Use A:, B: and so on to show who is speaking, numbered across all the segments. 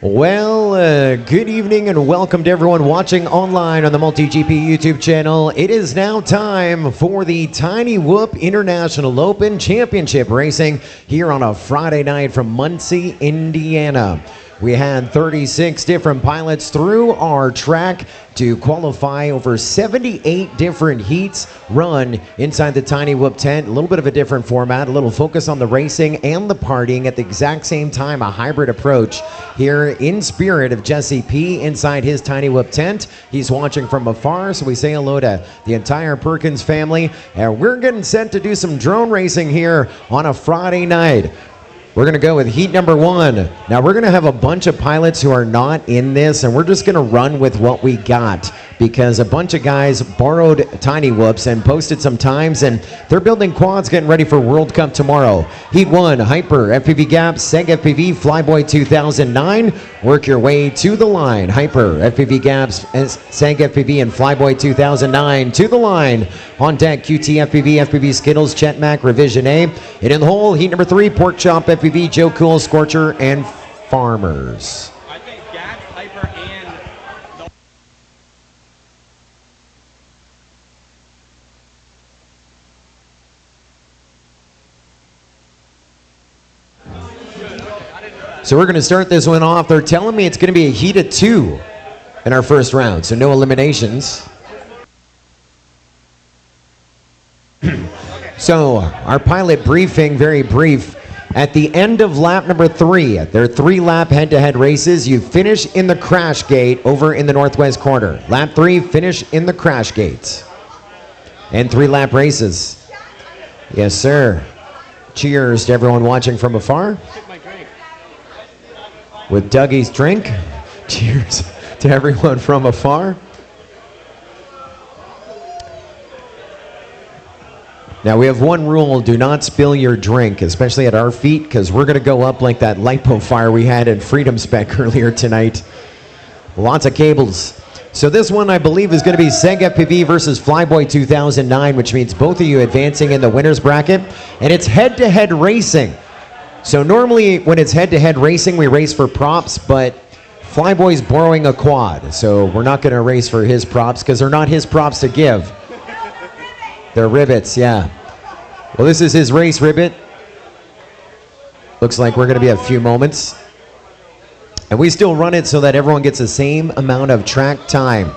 A: Well, good evening and welcome to everyone watching online on the MultiGP YouTube channel. It is now time for the Tiny Whoop International Open Championship Racing here on a Friday night from Muncie, Indiana. We had 36 different pilots through our track to qualify. Over 78 different heats run inside the Tiny Whoop tent. A little bit of a different format, a little focus on the racing and the partying at the exact same time, a hybrid approach here in spirit of Jesse P inside his Tiny Whoop tent. He's watching from afar, so we say hello to the entire Perkins family. And we're getting set to do some drone racing here on a Friday night. We're going to go with heat number one. Now we're going to have a bunch of pilots who are not in this, and we're just going to run with what we got because a bunch of guys borrowed Tiny Whoops and posted some times, and they're building quads getting ready for World Cup tomorrow. Heat one, Hyper, FPV Gap, Seg FPV, Flyboy 2009. Work your way to the line. Hyper, FPV Gaps, Seg FPV, and Flyboy 2009 to the line. On deck, QT FPV, FPV Skittles, Chetmac, Revision A. And in the hole, heat number three, Pork Chop FPV, Joe Cool, Scorcher, and Farmers.
B: I think Gap, Hyper, and
A: So we're going to start this one off. They're telling me it's going to be a heat of two in our first round, so no eliminations. So our pilot briefing, very brief. At the end of lap number three, there are 3 lap head-to-head races. You finish in the crash gate over in the northwest corner. Lap 3, finish in the crash gates. And 3 lap races. Yes, sir. Cheers to everyone watching from afar. With Dougie's drink. Cheers to everyone from afar. Now we have one rule: do not spill your drink, especially at our feet, because we're going to go up like that lipo fire we had in Freedom Spec earlier tonight. Lots of cables. So this one, I believe, is going to be Seg FPV versus Flyboy 2009, which means both of you advancing in the winner's bracket, and it's head-to-head racing. So normally when it's head-to-head racing, we race for props, but Flyboy's borrowing a quad, so we're not going to race for his props because they're not his props to give. They're rivets, yeah. Well, this is his race ribbit. Looks like we're going to be a few moments. And we still run it so that everyone gets the same amount of track time.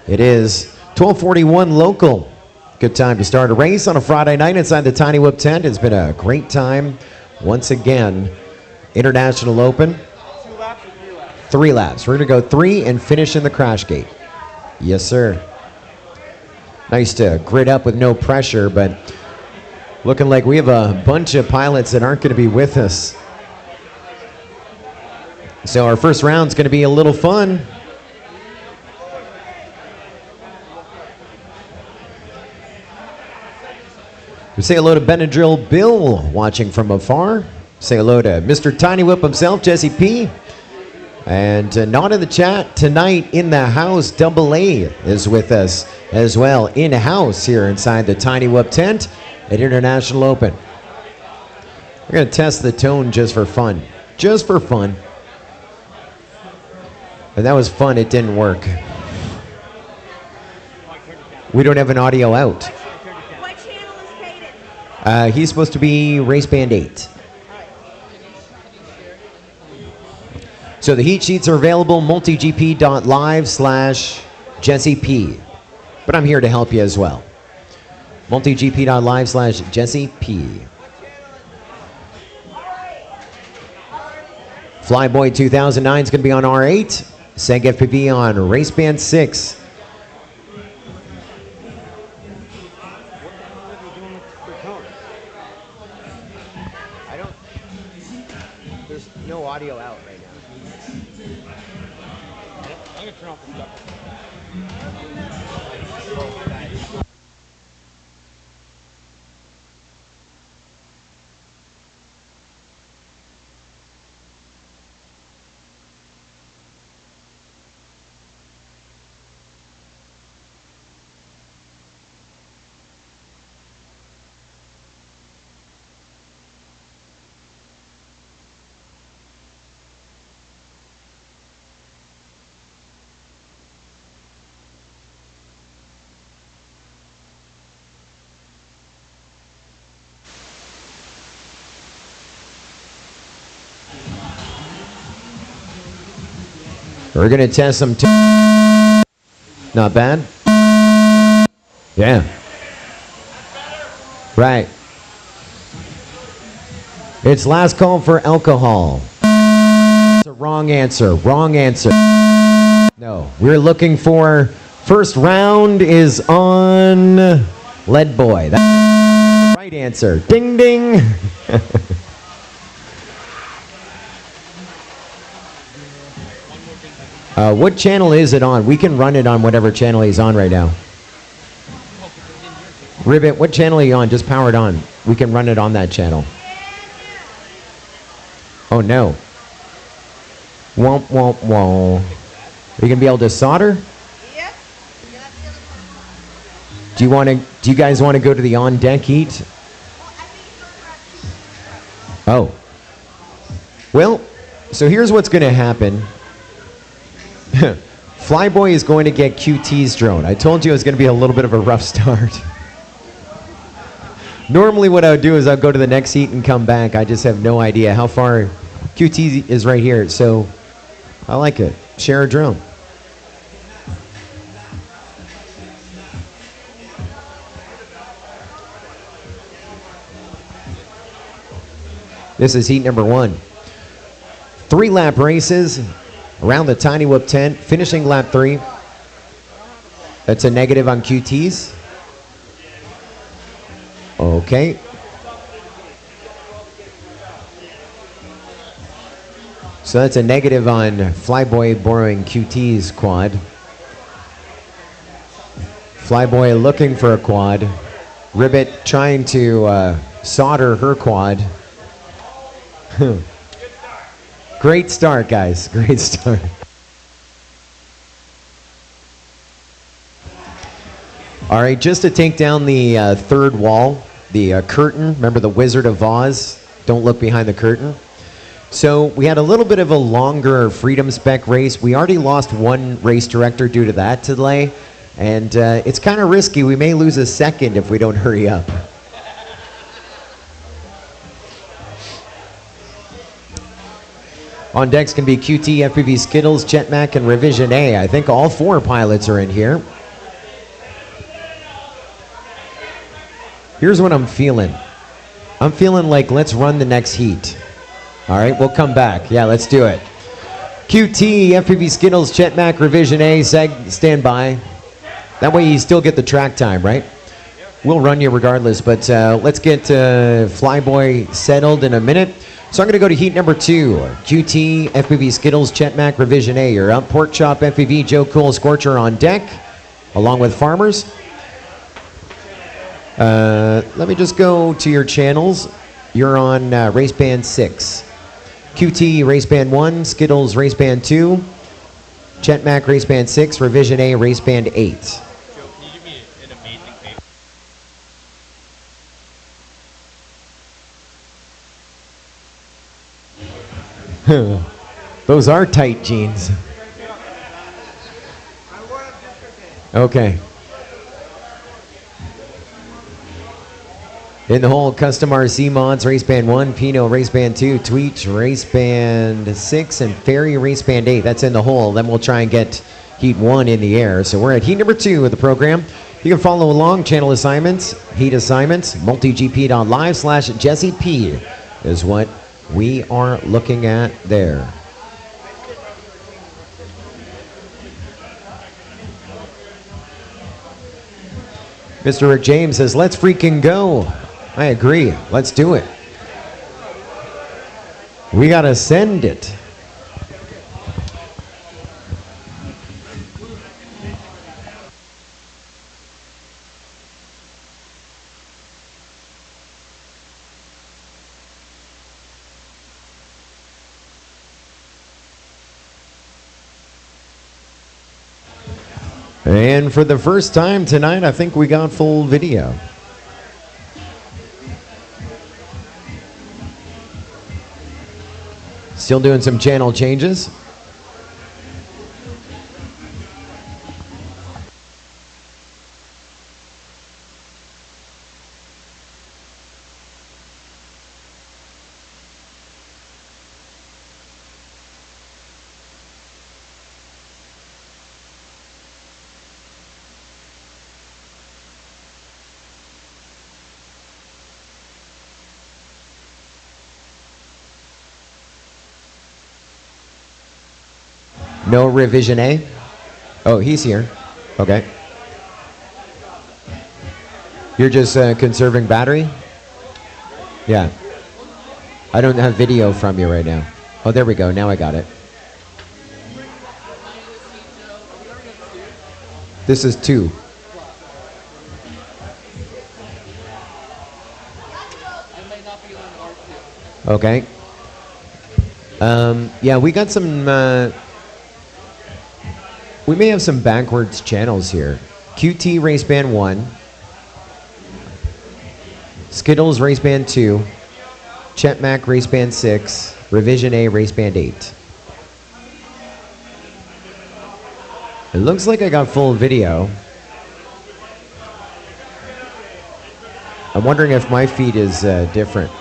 A: It is 12:41 local. Good time to start a race on a Friday night inside the Tiny Whoop tent. It's been a great time. Once again, International Open.
B: 2 laps or 3 laps?
A: 3 laps. We're going to go 3 and finish in the crash gate. Yes, sir. Nice to grid up with no pressure, but looking like we have a bunch of pilots that aren't going to be with us. So our first round's going to be a little fun. We say hello to Benadryl Bill watching from afar. Say hello to Mr. Tiny Whoop himself, Jesse P. And not in the chat tonight, in the house, Double A is with us as well, in-house here inside the Tiny Whoop tent at International Open. We're going to test the tone just for fun. Just for fun. And that was fun, it didn't work. We don't have an audio out.
C: What channel is Peyton?
A: He's supposed to be Race Band 8. So the heat sheets are available, multigp.live/Jesse P. But I'm here to help you as well. multigp.live/Jesse P. Flyboy 2009 is going to be on R8. Seg FPV on Race Band 6. There's no audio out right now.
B: I'm going to turn off the stuff.
A: We're going to test some. Not bad. Yeah. Right. It's last call for alcohol. It's a wrong answer. Wrong answer. No. We're looking for first round is on Lead Boy. That's the right answer. Ding ding. What channel is it on? We can run it on whatever channel he's on right now. Ribbit, what channel are you on? Just power it on. We can run it on that channel. Oh no. Womp womp womp. Are you gonna be able to solder?
C: Yep.
A: Do you guys want to go to the on deck heat? Oh. Well, so here's what's gonna happen. Flyboy is going to get QT's drone. I told you it was going to be a little bit of a rough start. Normally what I would do is I'd go to the next heat and come back. I just have no idea how far. QT is right here, so I like it. Share a drone. This is heat number 1. 3-lap races around the Tiny Whoop tent, finishing lap 3. That's a negative on QT's. Okay. So that's a negative on Flyboy borrowing QT's quad. Flyboy looking for a quad. Ribbit trying to solder her quad. Great start, guys. Great start. All right, just to take down the third wall, the curtain. Remember the Wizard of Oz? Don't look behind the curtain. So we had a little bit of a longer Freedom Spec race. We already lost one race director due to that delay, and it's kind of risky. We may lose a second if we don't hurry up. On decks can be QT, FPV Skittles, Jetmac, and Revision A. I think all 4 pilots are in here. Here's what I'm feeling. I'm feeling like let's run the next heat. All right, we'll come back. Yeah, let's do it. QT, FPV Skittles, Jetmac, Revision A, stand by. That way you still get the track time, right? We'll run you regardless, but let's get Flyboy settled in a minute. So I'm going to go to heat number 2. QT, FPV Skittles, Jetmac, Revision A. You're up. Pork Chop, FPV, Joe Cool, Scorcher on deck, along with Farmers. Let me just go to your channels. You're on Race Band 6. QT, Race Band 1. Skittles, Race Band 2. Jetmac, Race Band 6. Revision A, Race Band 8.
B: Joe, can you give me an amazing favor?
A: Those are tight jeans. Okay. In the hole, Custom RC Mods, Race Band 1, Pino, Race Band 2, Tweech, Race Band 6, and Ferry, Race Band 8. That's in the hole. Then we'll try and get Heat 1 in the air. So we're at Heat number 2 of the program. You can follow along, channel assignments, heat assignments, multigp.live/Jesse P is what we are looking at there. Mr. Rick James says, let's freaking go. I agree. Let's do it. We got to send it. And for the first time tonight, I think we got full video. Still doing some channel changes. No revision A? Oh, he's here. Okay. You're just conserving battery? Yeah. I don't have video from you right now. Oh, there we go. Now I got it. This is 2. Okay. Yeah, we got some. We may have some backwards channels here. QT Race Band 1. Skittles Race Band 2. Chet Mac Race Band 6. Revision A Race Band 8. It looks like I got full video. I'm wondering if my feed is different.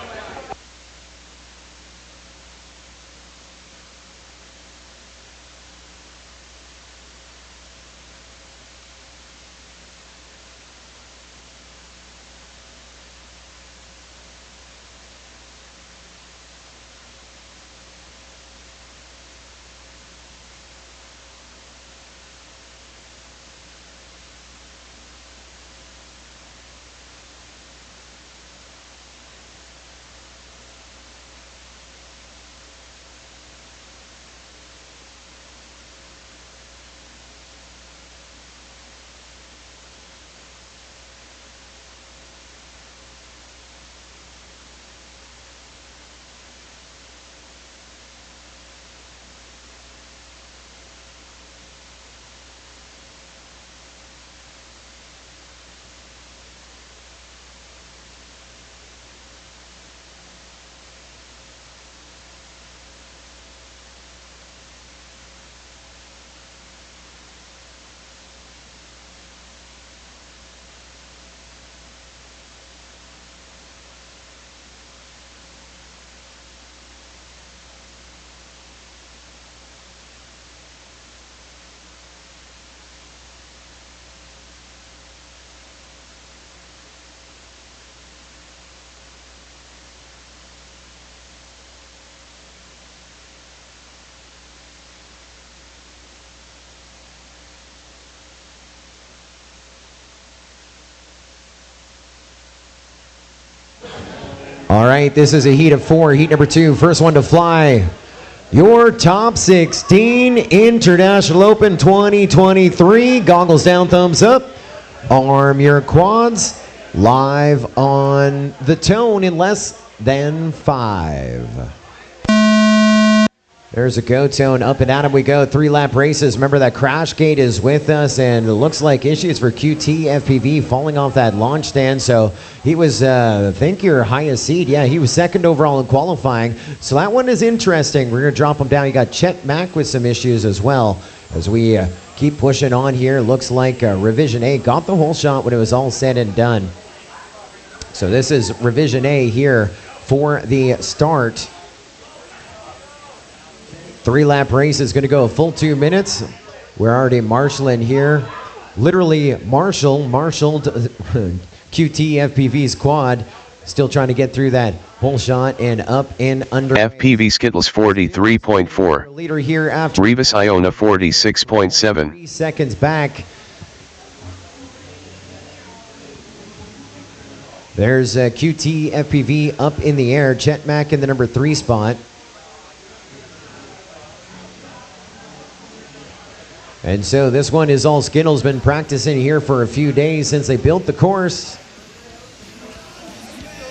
A: All right, this is a heat of 4. Heat number 2, first one to fly. Your top 16 International Open 2023. Goggles down, thumbs up. Arm your quads. Live on the tone in less than 5. There's a go tone, up and at him we go. 3-lap races. Remember that crash gate is with us, and it looks like issues for QT FPV falling off that launch stand. So he was, I think, your highest seed. Yeah, he was second overall in qualifying. So that one is interesting. We're going to drop him down. You got Chet Mac with some issues as well. As we keep pushing on here, looks like Revision A got the whole shot when it was all said and done. So this is Revision A here for the start. 3-lap race is going to go a full 2 minutes. We're already marshaling here. Literally marshaled QT FPV's quad. Still trying to get through that whole shot and up and under.
D: FPV Skittles 43.4.
A: Leader here after.
D: Revis Iona 46.7.
A: 3 seconds back. There's QT FPV up in the air. Chet Mac in the number 3 spot. And so this one is all Skittles. Been practicing here for a few days since they built the course.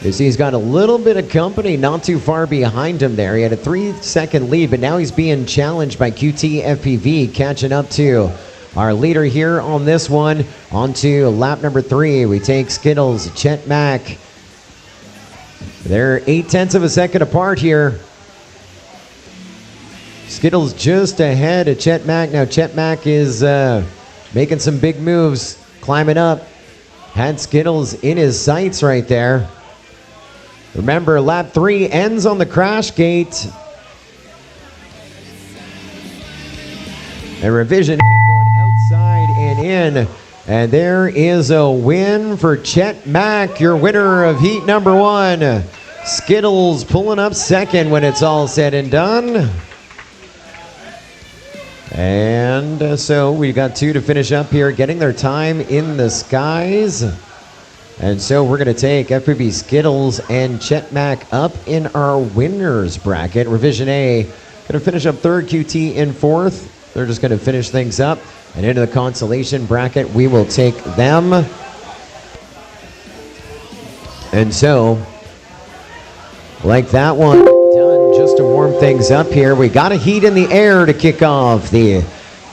A: You see he's got a little bit of company not too far behind him there. He had a 3-second lead, but now he's being challenged by QT FPV, catching up to our leader here on this one. On to lap number 3. We take Skittles, Chet Mac. They're 0.8 of a second apart here. Skittles just ahead of Chet Mac. Now Chet Mac is making some big moves, climbing up. Had Skittles in his sights right there. Remember, lap 3 ends on the crash gate. And Revision going outside and in. And there is a win for Chet Mac, your winner of heat number 1. Skittles pulling up second when it's all said and done. And so we got 2 to finish up here, getting their time in the skies. And so we're going to take FPV Skittles and Chet Mack up in our winners bracket. Revision A going to finish up 3rd, QT in 4th. They're just going to finish things up. And into the consolation bracket, we will take them. And so, like that one done, just to warm things up here. We got a heat in the air to kick off the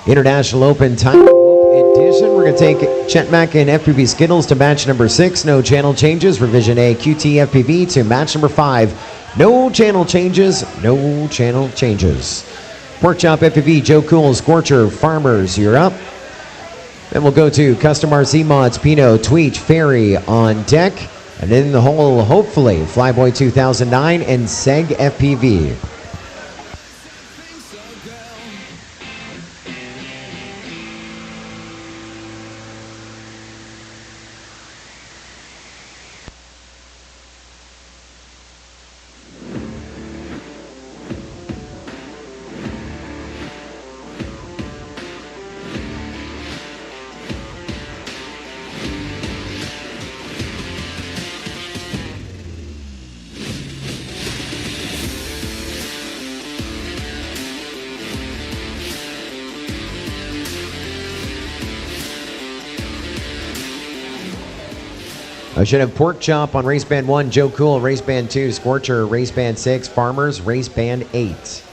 A: International Open Tiny Whoop edition. We're going to take Chet Mack and FPV Skittles to match number 6. No channel changes. Revision A, QT FPV to match number 5. No channel changes. No channel changes. Pork Chop FPV, Joe Cool, Scorcher, Farmers, you're up. Then we'll go to Custom RC Mods, Pino, Tweech, Ferry on deck. And in the hole, hopefully, Flyboy 2009 and Seg FPV. I should have Pork Chop on Race Band 1, Joe Cool, Race Band 2, Scorcher, Race Band 6, Farmers, Race Band 8.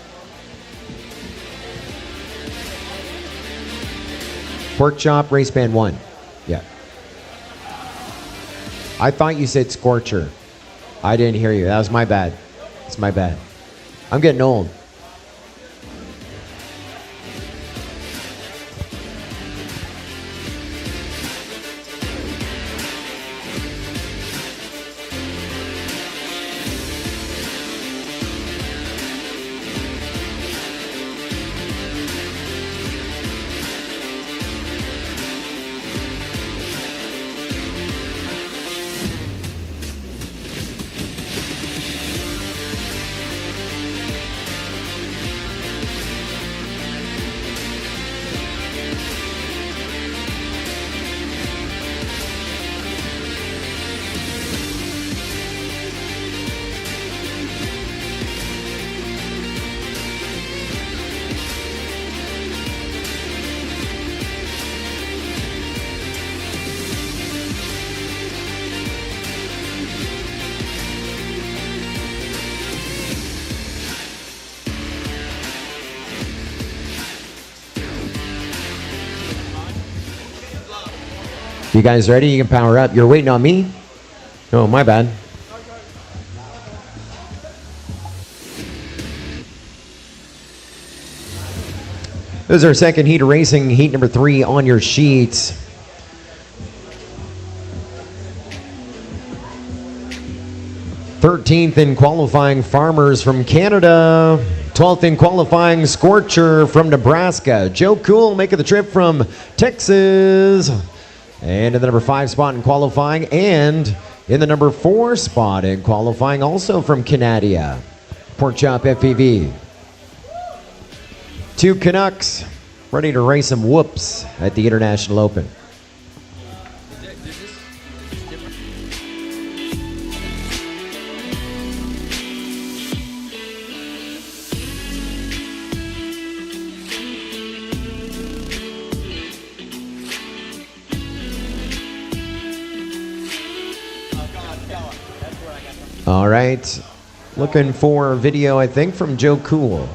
A: Pork Chop, Race Band 1. Yeah. I thought you said Scorcher. I didn't hear you. That was my bad. It's my bad. I'm getting old. You guys ready? You can power up. You're waiting on me? Oh, my bad. This is our second heat of racing, heat number 3 on your sheet. Thirteenth in qualifying, Farmers from Canada. 12th in qualifying, Scorcher from Nebraska. Joe Cool making the trip from Texas. And in the number 5 spot in qualifying, and in the number 4 spot in qualifying, also from Canada, Pork Chop FPV. 2 Canucks ready to race some whoops at the International Open. All right, looking for a video, I think, from Joe Cool.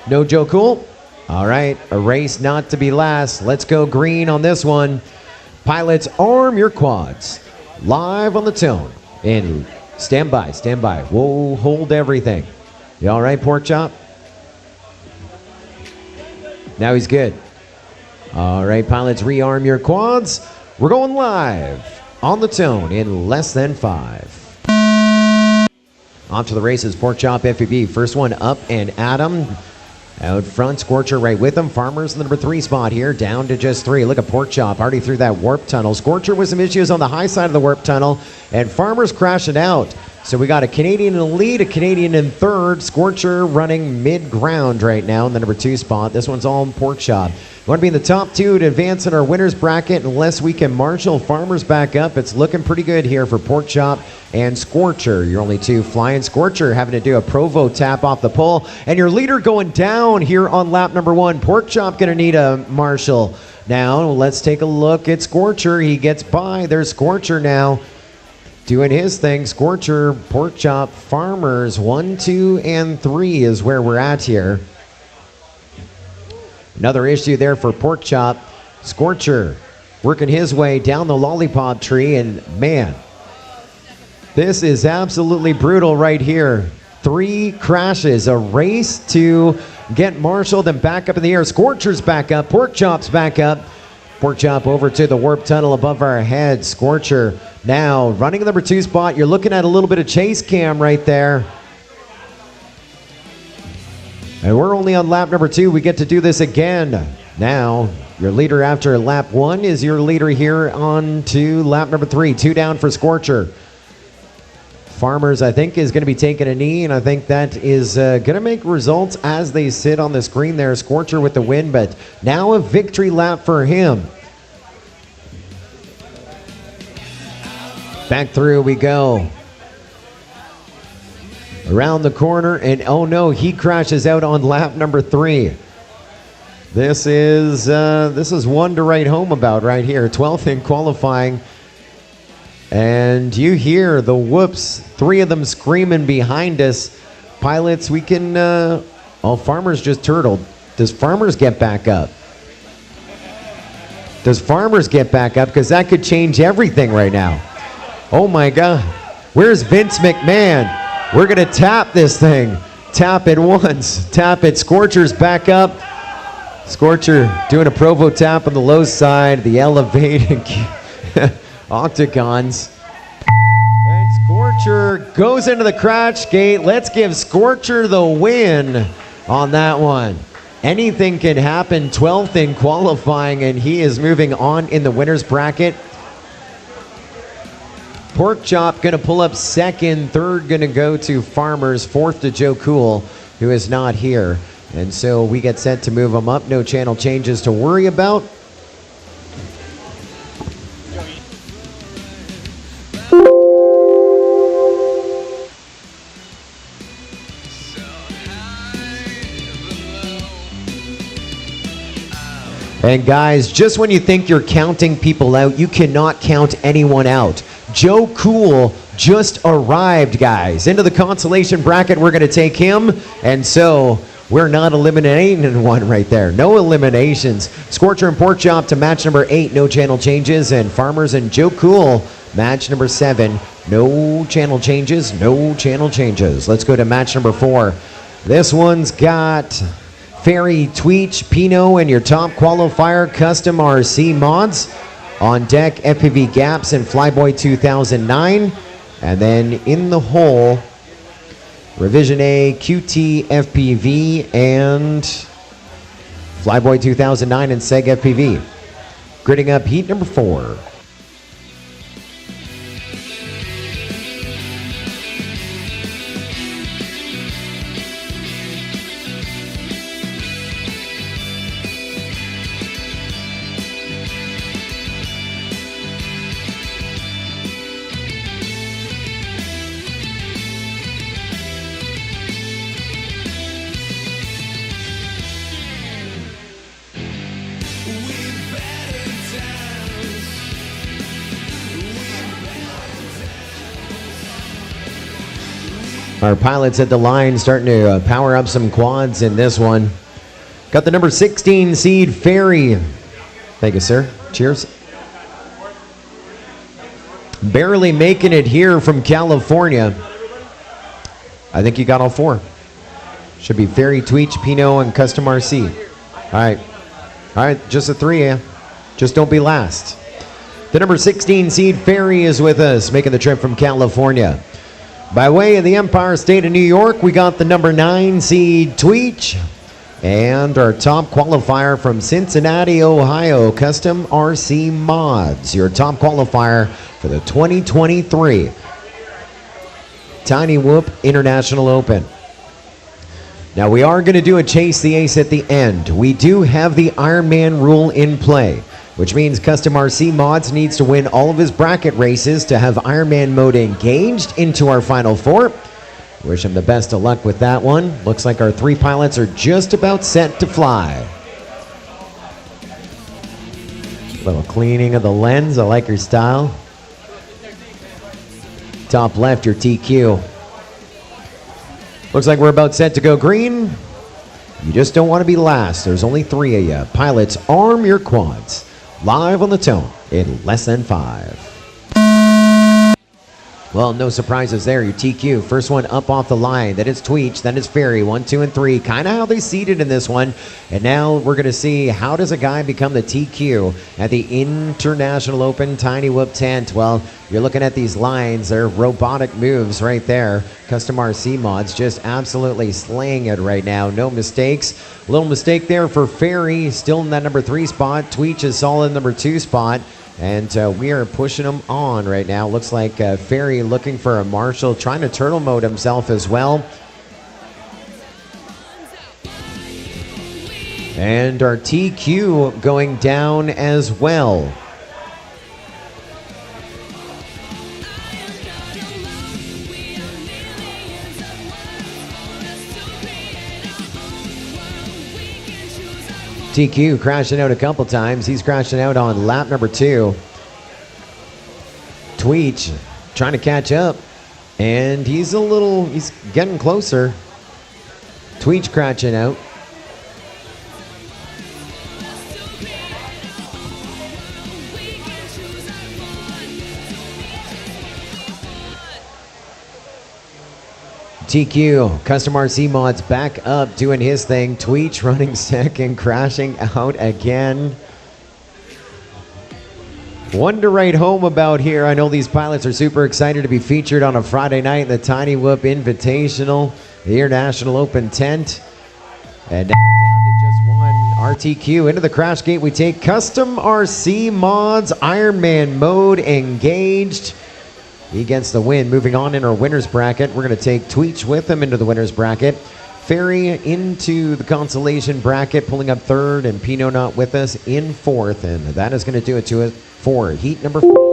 A: No Joe Cool? All right, a race not to be last. Let's go green on this one. Pilots, arm your quads. Live on the tone. And stand by, stand by. We'll hold everything. You all right, Pork Chop? Now he's good. All right, pilots, rearm your quads. We're going live on the tone in less than 5. On to the races, Pork Chop FPV. First one up and Adam. Out front, Scorcher right with him. Farmers in the number 3 spot here, down to just 3. Look at Pork Chop already through that warp tunnel. Scorcher with some issues on the high side of the warp tunnel, and Farmers crashing out. So we got a Canadian in the lead, a Canadian in third. Scorcher running mid-ground right now in the number 2 spot. This one's all in Pork Chop. We want to be in the top 2 to advance in our winners bracket unless we can marshal Farmers back up. It's looking pretty good here for Pork Chop and Scorcher. Your only 2 flying. Scorcher having to do a Provo tap off the pole. And your leader going down here on lap number 1. Pork Chop going to need a marshal. Now let's take a look at Scorcher. He gets by. There's Scorcher now, doing his thing. Scorcher, Pork Chop, Farmers, 1, 2, and 3 is where we're at here. Another issue there for Pork Chop. Scorcher working his way down the lollipop tree, and man, this is absolutely brutal right here. 3 crashes, a race to get marshaled and back up in the air. Scorcher's back up, Pork Chop's back up. Pork Chop over to the warp tunnel above our heads. Scorcher now running in the number 2 spot. You're looking at a little bit of chase cam right there. And we're only on lap number 2. We get to do this again. Now, your leader after lap 1 is your leader here on to lap number 3. 2 down for Scorcher. Farmers, I think, is going to be taking a knee, and I think that is going to make results as they sit on the screen there. Scorcher with the win, but now a victory lap for him. Back through we go. Around the corner, and oh no, he crashes out on lap number 3. This is one to write home about right here. 12th in qualifying. And you hear the whoops, 3 of them screaming behind us. Pilots, we can, Farmers just turtled. Does Farmers get back up? Does Farmers get back up? Because that could change everything right now. Oh my God. Where's Vince McMahon? We're going to tap this thing. Tap it once. Tap it. Scorcher's back up. Scorcher doing a Provo tap on the low side, the elevated octagons. And Scorcher goes into the crash gate. Let's give Scorcher the win on that one. Anything can happen. 12th in qualifying, and he is moving on in the winner's bracket. Pork Chop going to pull up second. Third going to go to Farmers. Fourth to Joe Cool, who is not here. And so we get set to move them up. No channel changes to worry about. And guys, just when you think you're counting people out, you cannot count anyone out. Joe Cool just arrived, guys, into the consolation bracket. We're going to take him, and so we're not eliminating one right there. No eliminations. Scorcher and Pork Chop to match number 8, no channel changes, and Farmers and Joe Cool, match number 7, no channel changes, no channel changes. Let's go to match number 4. This one's got Ferry, Tweech, Pino, and your top qualifier, Custom RC Mods. On deck, FPV Gaps and Flyboy 2009. And then in the hole, Revision A, QT, FPV, and Flyboy 2009 and Seg FPV. Gridding up heat number 4. Our pilots at the line starting to power up some quads in this one. Got the number 16 seed, Ferry. Thank you, sir. Cheers. Barely making it here from California. I think you got all 4. Should be Ferry, Tweech, Pino, and Custom RC. All right. All right, just the 3, yeah. Just don't be last. The number 16 seed, Ferry, is with us, making the trip from California. By way of the Empire State of New York, we got the number 9 seed, Tweech, and our top qualifier from Cincinnati, Ohio, Custom RC Mods, your top qualifier for the 2023. Tiny Whoop International Open. Now we are going to do a Chase the Ace at the end. We do have the Ironman rule in play, which means Custom RC Mods needs to win all of his bracket races to have Ironman mode engaged into our Final Four. Wish him the best of luck with that one. Looks like our 3 pilots are just about set to fly. Little cleaning of the lens. I like your style. Top left, your TQ. Looks like we're about set to go green. You just don't want to be last. There's only 3 of you. Pilots, arm your quads. Live on the tone in less than 5. Well, no surprises there. Your TQ, first one up off the line. Then it's Tweech, then it's Ferry. 1, 2, and 3. Kind of how they seeded in this one. And now we're going to see, how does a guy become the TQ at the International Open Tiny Whoop tent? Well, you're looking at these lines. They're robotic moves right there. Custom RC Mods just absolutely slaying it right now. No mistakes. A little mistake there for Ferry, still in that number 3 spot. Tweech is solid number 2 spot. And we are pushing him on right now. Looks like Ferry looking for a Marshall, trying to turtle mode himself as well. And our TQ going down as well. TQ crashing out a couple times. He's crashing out on lap number 2. Tweech trying to catch up. And he's getting closer. Tweech crashing out. TQ, Custom RC Mods back up doing his thing. Tweech running second, crashing out again. One to write home about here. I know these pilots are super excited to be featured on a Friday night in the Tiny Whoop Invitational, the International Open tent. And now down to just one. RTQ into the crash gate. We take Custom RC Mods, Ironman mode engaged. He gets the win. Moving on in our winner's bracket, we're going to take Tweech with him into the winner's bracket. Ferry into the consolation bracket, pulling up 3rd, and Pino not with us in 4th. And that is going to do it to us for heat number 4.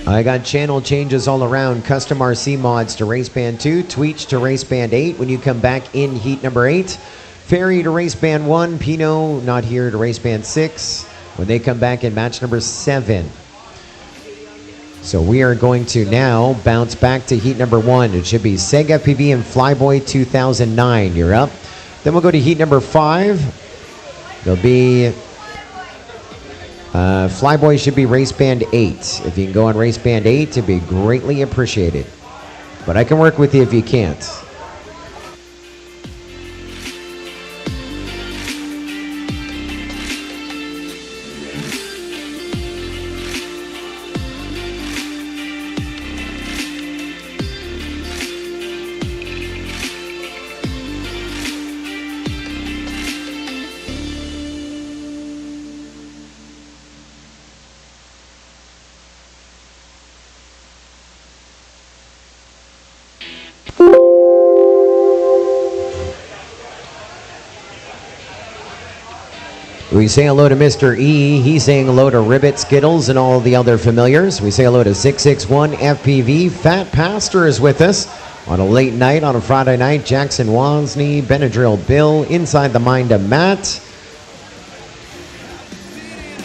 A: I got channel changes all around. Custom RC Mods to race band 2, Tweech to race band 8 when you come back in heat number 8. Ferry to race band 1, Pino not here to race band 6 when they come back in match number 7. So we are going to now bounce back to heat number 1. It should be Seg FPV and Flyboy 2009. You're up. Then we'll go to heat number 5. There'll be Flyboy should be race band 8. If you can go on race band 8, it'd be greatly appreciated. But I can work with you if you can't. We say hello to Mr. E. He's saying hello to Ribbit, Skittles, and all the other familiars. We say hello to 661 FPV. Fat Pastor is with us on a late night on a Friday night. Jackson Wozny, Benadryl Bill, Inside the Mind of Matt.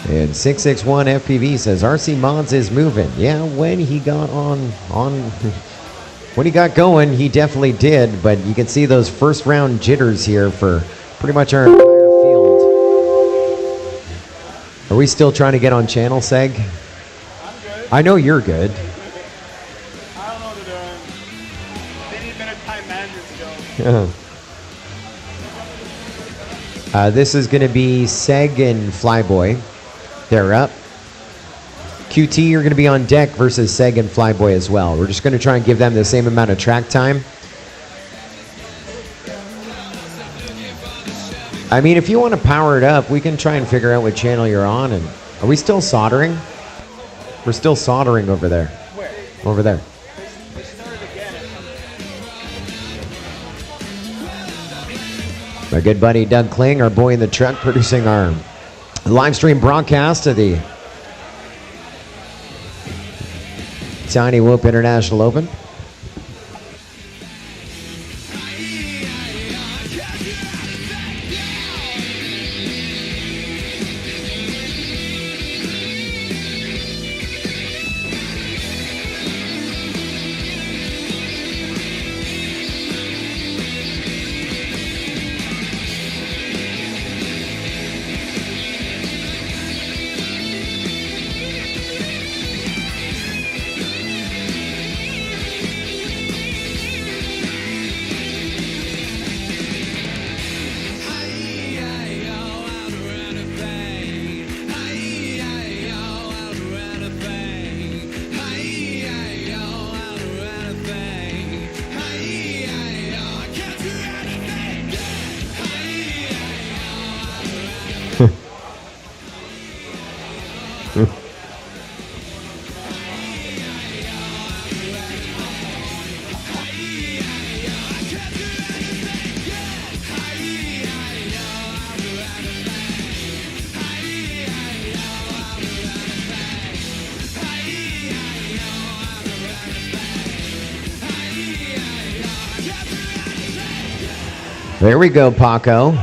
A: And 661 FPV says RC Mods is moving. Yeah, when he got when he got going, he definitely did. But you can see those first round jitters here for pretty much our entire field. Are we still trying to get on channel, Seg?
B: I'm good.
A: I know you're good.
B: I don't know what they're doing. They need better time management skills.
A: This is going to be Seg and Flyboy. They're up. QT, you're going to be on deck versus Seg and Flyboy as well. We're just going to try and give them the same amount of track time. I mean, if you want to power it up, we can try and figure out what channel you're on. And are we still soldering? We're still soldering over there.
B: Where?
A: Over there.
B: They started again.
A: My good buddy Doug Kling, our boy in the truck, producing our live stream broadcast of the Tiny Whoop International Open. There we go, Paco. I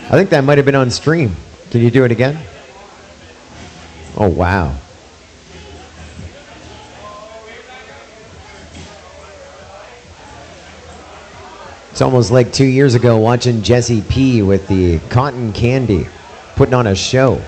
A: think that might have been on stream. Can you do it again? Oh, wow. It's almost like 2 years ago watching Jesse P with the cotton candy, putting on a show.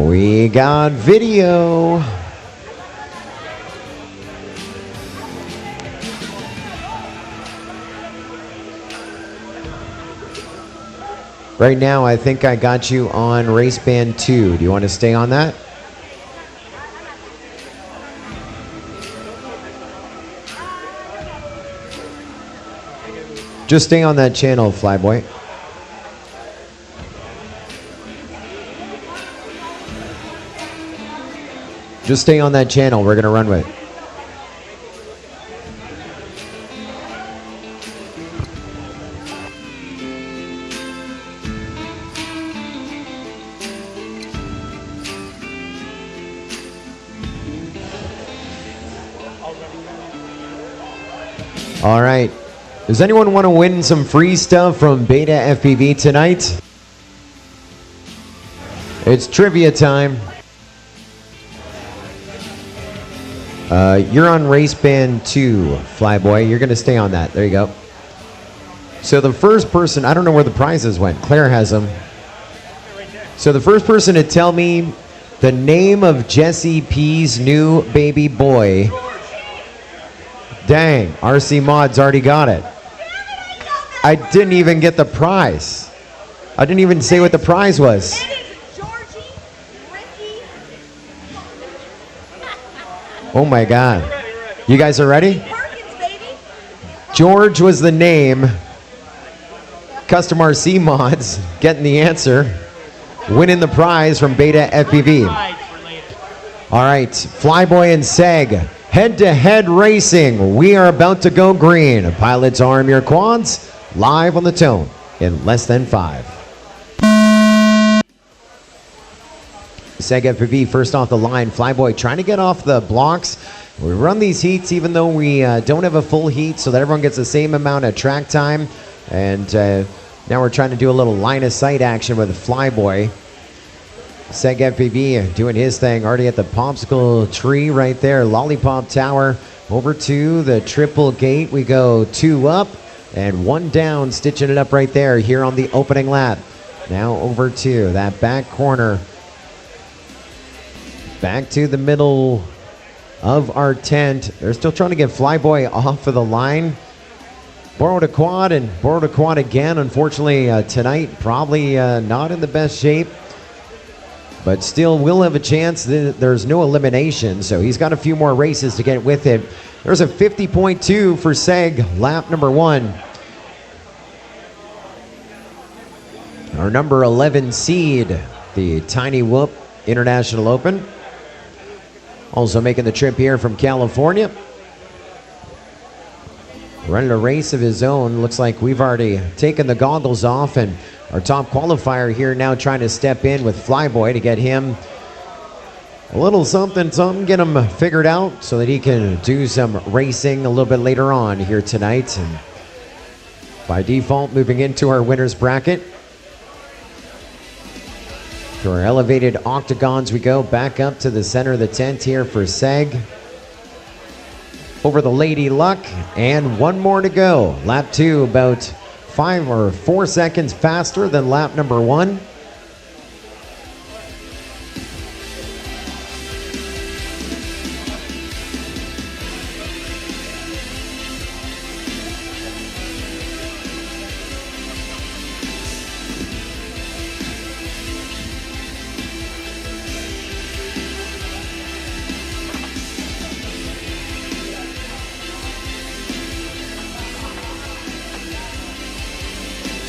A: We got video. Right now, I think I got you on Race Band 2. Do you want to stay on that? Just stay on that channel, Flyboy. Just stay on that channel. We're going to run with it. All right. Does anyone want to win some free stuff from Beta FPV tonight? It's trivia time. You're on Race Band 2, Flyboy. You're going to stay on that. There you go. So the first person, I don't know where the prizes went. Claire has them. So the first person to tell me the name of Jesse P's new baby boy. Dang, RC Mod's already got it. I didn't even get the prize. I didn't even say what the prize was. Oh my God. You guys are ready? George was the name. Custom RC Mods getting the answer. Winning the prize from Beta FPV. All right, Flyboy and Seg. Head-to-head racing. We are about to go green. Pilots, arm your quads. live on the Tone in less than 5. Seg FPV first off the line. Flyboy trying to get off the blocks. We run these heats even though we don't have a full heat so that everyone gets the same amount of track time. And now we're trying to do a little line of sight action with Flyboy. Seg FPV doing his thing, already at the popsicle tree right there. Lollipop Tower over to the triple gate. We go 2 up and 1 down, stitching it up right there here on the opening lap. Now over to that back corner. Back to the middle of our tent. They're still trying to get Flyboy off of the line. Borrowed a quad and borrowed a quad again. Unfortunately, tonight, probably not in the best shape. But still will have a chance. There's no elimination, so he's got a few more races to get with it. There's a 50.2 for Seg, lap number 1. Our number 11 seed, the Tiny Whoop International Open. Also making the trip here from California. Running a race of his own. Looks like we've already taken the goggles off, and our top qualifier here now trying to step in with Flyboy to get him a little something, get him figured out so that he can do some racing a little bit later on here tonight. And by default, moving into our winner's bracket. To our elevated octagons we go, back up to the center of the tent here for Seg. Over the Lady Luck, and 1 more to go. Lap 2 about 5 or 4 seconds faster than lap number 1.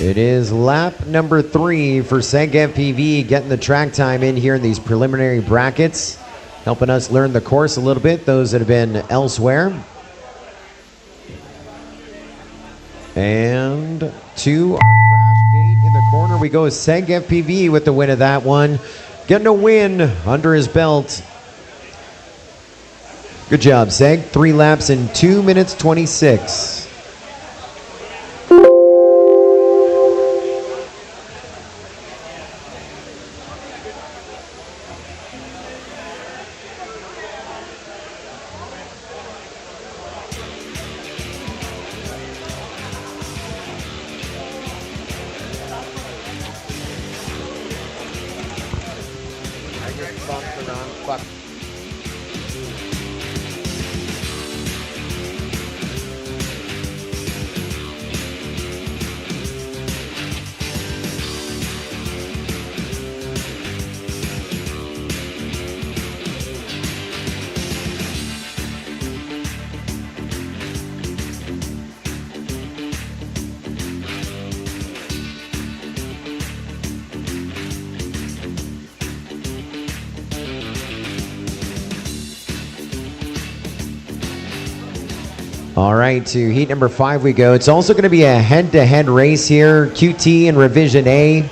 A: It is lap number 3 for Seg FPV, getting the track time in here in these preliminary brackets, helping us learn the course a little bit, those that have been elsewhere. And to our crash gate in the corner we go. Seg FPV with the win of that one, getting a win under his belt. Good job, Seg. 3 laps in 2 minutes 26. All right, to heat number 5 we go. It's also going to be a head-to-head race here, QT and Revision A.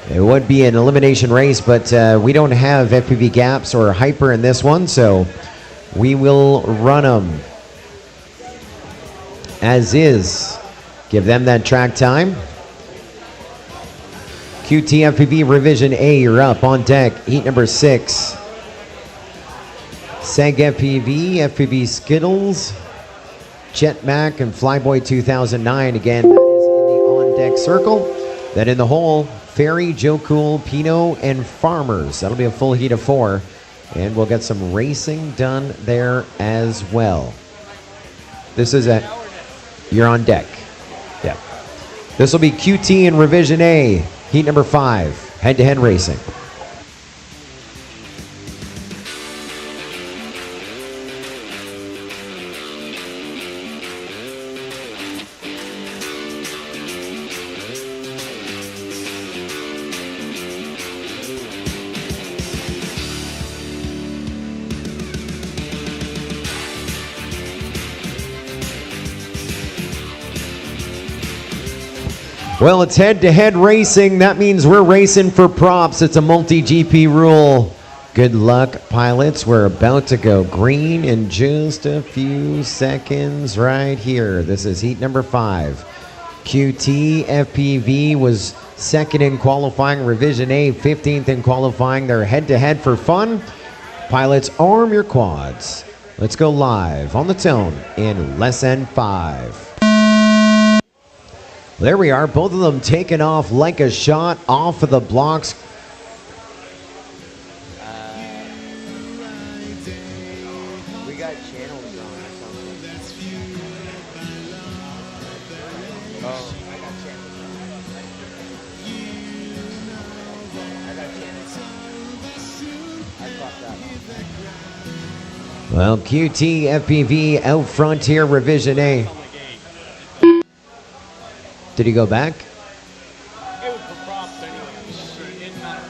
A: It would be an elimination race, but we don't have FPV gaps or hyper in this one, so we will run them as is. Give them that track time. QT FPV Revision A, you're up on deck. Heat number 6. Seg FPV, FPV Skittles, Jetmac, and Flyboy 2009. Again, that is in the on-deck circle. Then in the hole, Ferry, Joe Cool, Pino, and Farmers. That'll be a full heat of 4. And we'll get some racing done there as well. This is a... You're on deck. Yeah. This will be QT and Revision A, heat number 5, head-to-head racing. Well, it's head-to-head racing. That means we're racing for props. It's a multi-GP rule. Good luck, pilots. We're about to go green in just a few seconds right here. This is heat number 5. QT FPV was second in qualifying. Revision A, 15th in qualifying. They're head-to-head for fun. Pilots, arm your quads. Let's go live on the tone in less than 5. There we are, both of them taking off like a shot off of the blocks.
E: We got channels on or something. Oh, I got channels on. I got channels on. I fucked up.
A: Well, QT FPV out front here, Revision A. Did he go back?
B: It was for props anyway. It didn't matter.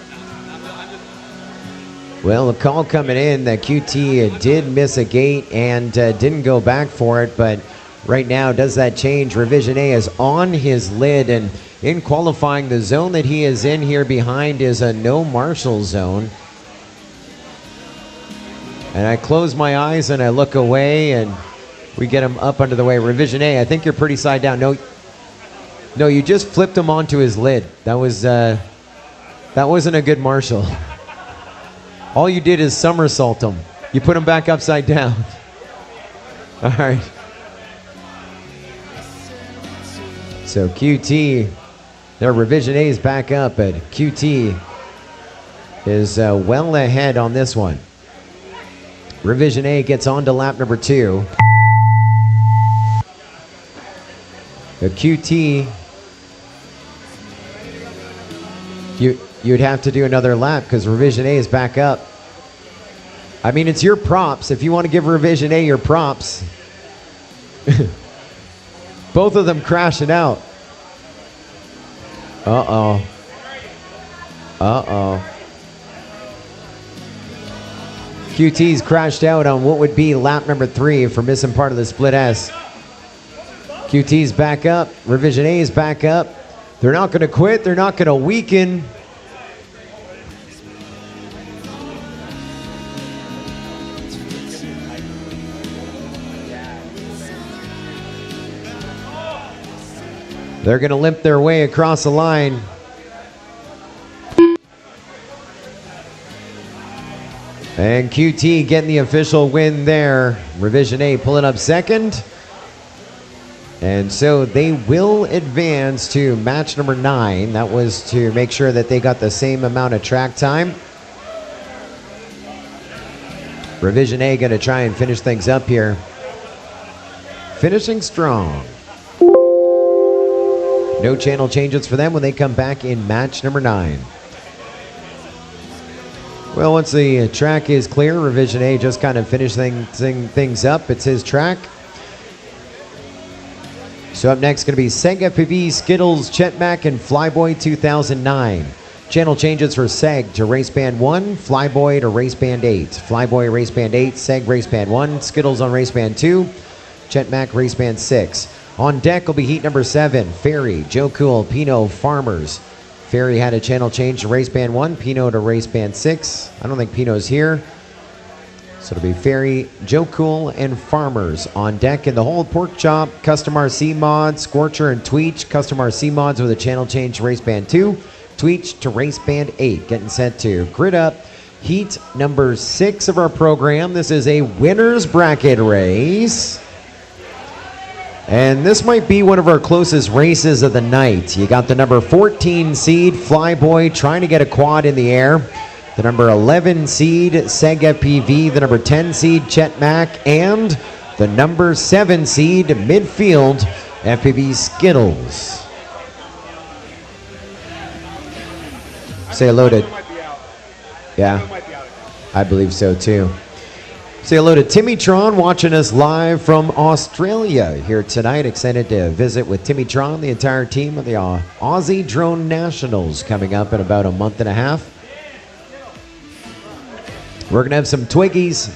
A: Well, the call coming in that QT did miss a gate and didn't go back for it, but right now, does that change? Revision A is on his lid, and in qualifying, the zone that he is in here behind is a no marshal zone. And I close my eyes and I look away, and we get him up under the way. Revision A, I think you're pretty side down. No, you just flipped him onto his lid. That wasn't a good marshal. All you did is somersault him. You put him back upside down. All right. So QT, their Revision A is back up, but QT is well ahead on this one. Revision A gets on to lap number 2. The QT, you'd have to do another lap because Revision A is back up. I mean, it's your props. If you want to give Revision A your props. Both of them crashing out. Uh-oh. Uh-oh. QT's crashed out on what would be lap number 3 for missing part of the split S. QT's back up. Revision A is back up. They're not going to quit. They're not going to weaken. They're going to limp their way across the line. And QT getting the official win there. Revision A pulling up second. And so they will advance to match number 9. That was to make sure that they got the same amount of track time. Revision A going to try and finish things up here. Finishing strong. No channel changes for them when they come back in match number 9. Well, once the track is clear, Revision A just kind of finished things up. It's his track. So up next going to be Seg FPV, Skittles, Chetmac, and Flyboy 2009. Channel changes for Seg to Race Band 1, Flyboy to Race Band 8. Flyboy Race Band 8, Seg Race Band 1, Skittles on Race Band 2, Chetmac Race Band 6. On deck will be heat number 7, Ferry, Joe Cool, Pino, Farmers. Ferry had a channel change to Race Band 1, Pino to Race Band 6. I don't think Pino's here. So it'll be Ferry, Joe Cool, and Farmers on deck. In the hold, Pork Chop, Custom RC Mods, Scorcher, and Tweech. Custom RC Mods with a channel change to Race Band 2. Tweech to Race Band 8. Getting set to grid up. Heat number 6 of our program. This is a winner's bracket race. And this might be one of our closest races of the night. You got the number 14 seed, Flyboy, trying to get a quad in the air. The number 11 seed, Seg FPV. The number 10 seed, Chetmac. And the number 7 seed, midfield, FPV Skittles. Say hello to... Yeah, I believe so too. Say hello to Timmy Tron watching us live from Australia here tonight. Excited to visit with Timmy Tron, the entire team of the Aussie Drone Nationals coming up in about a month and a half. We're going to have some Twiggies.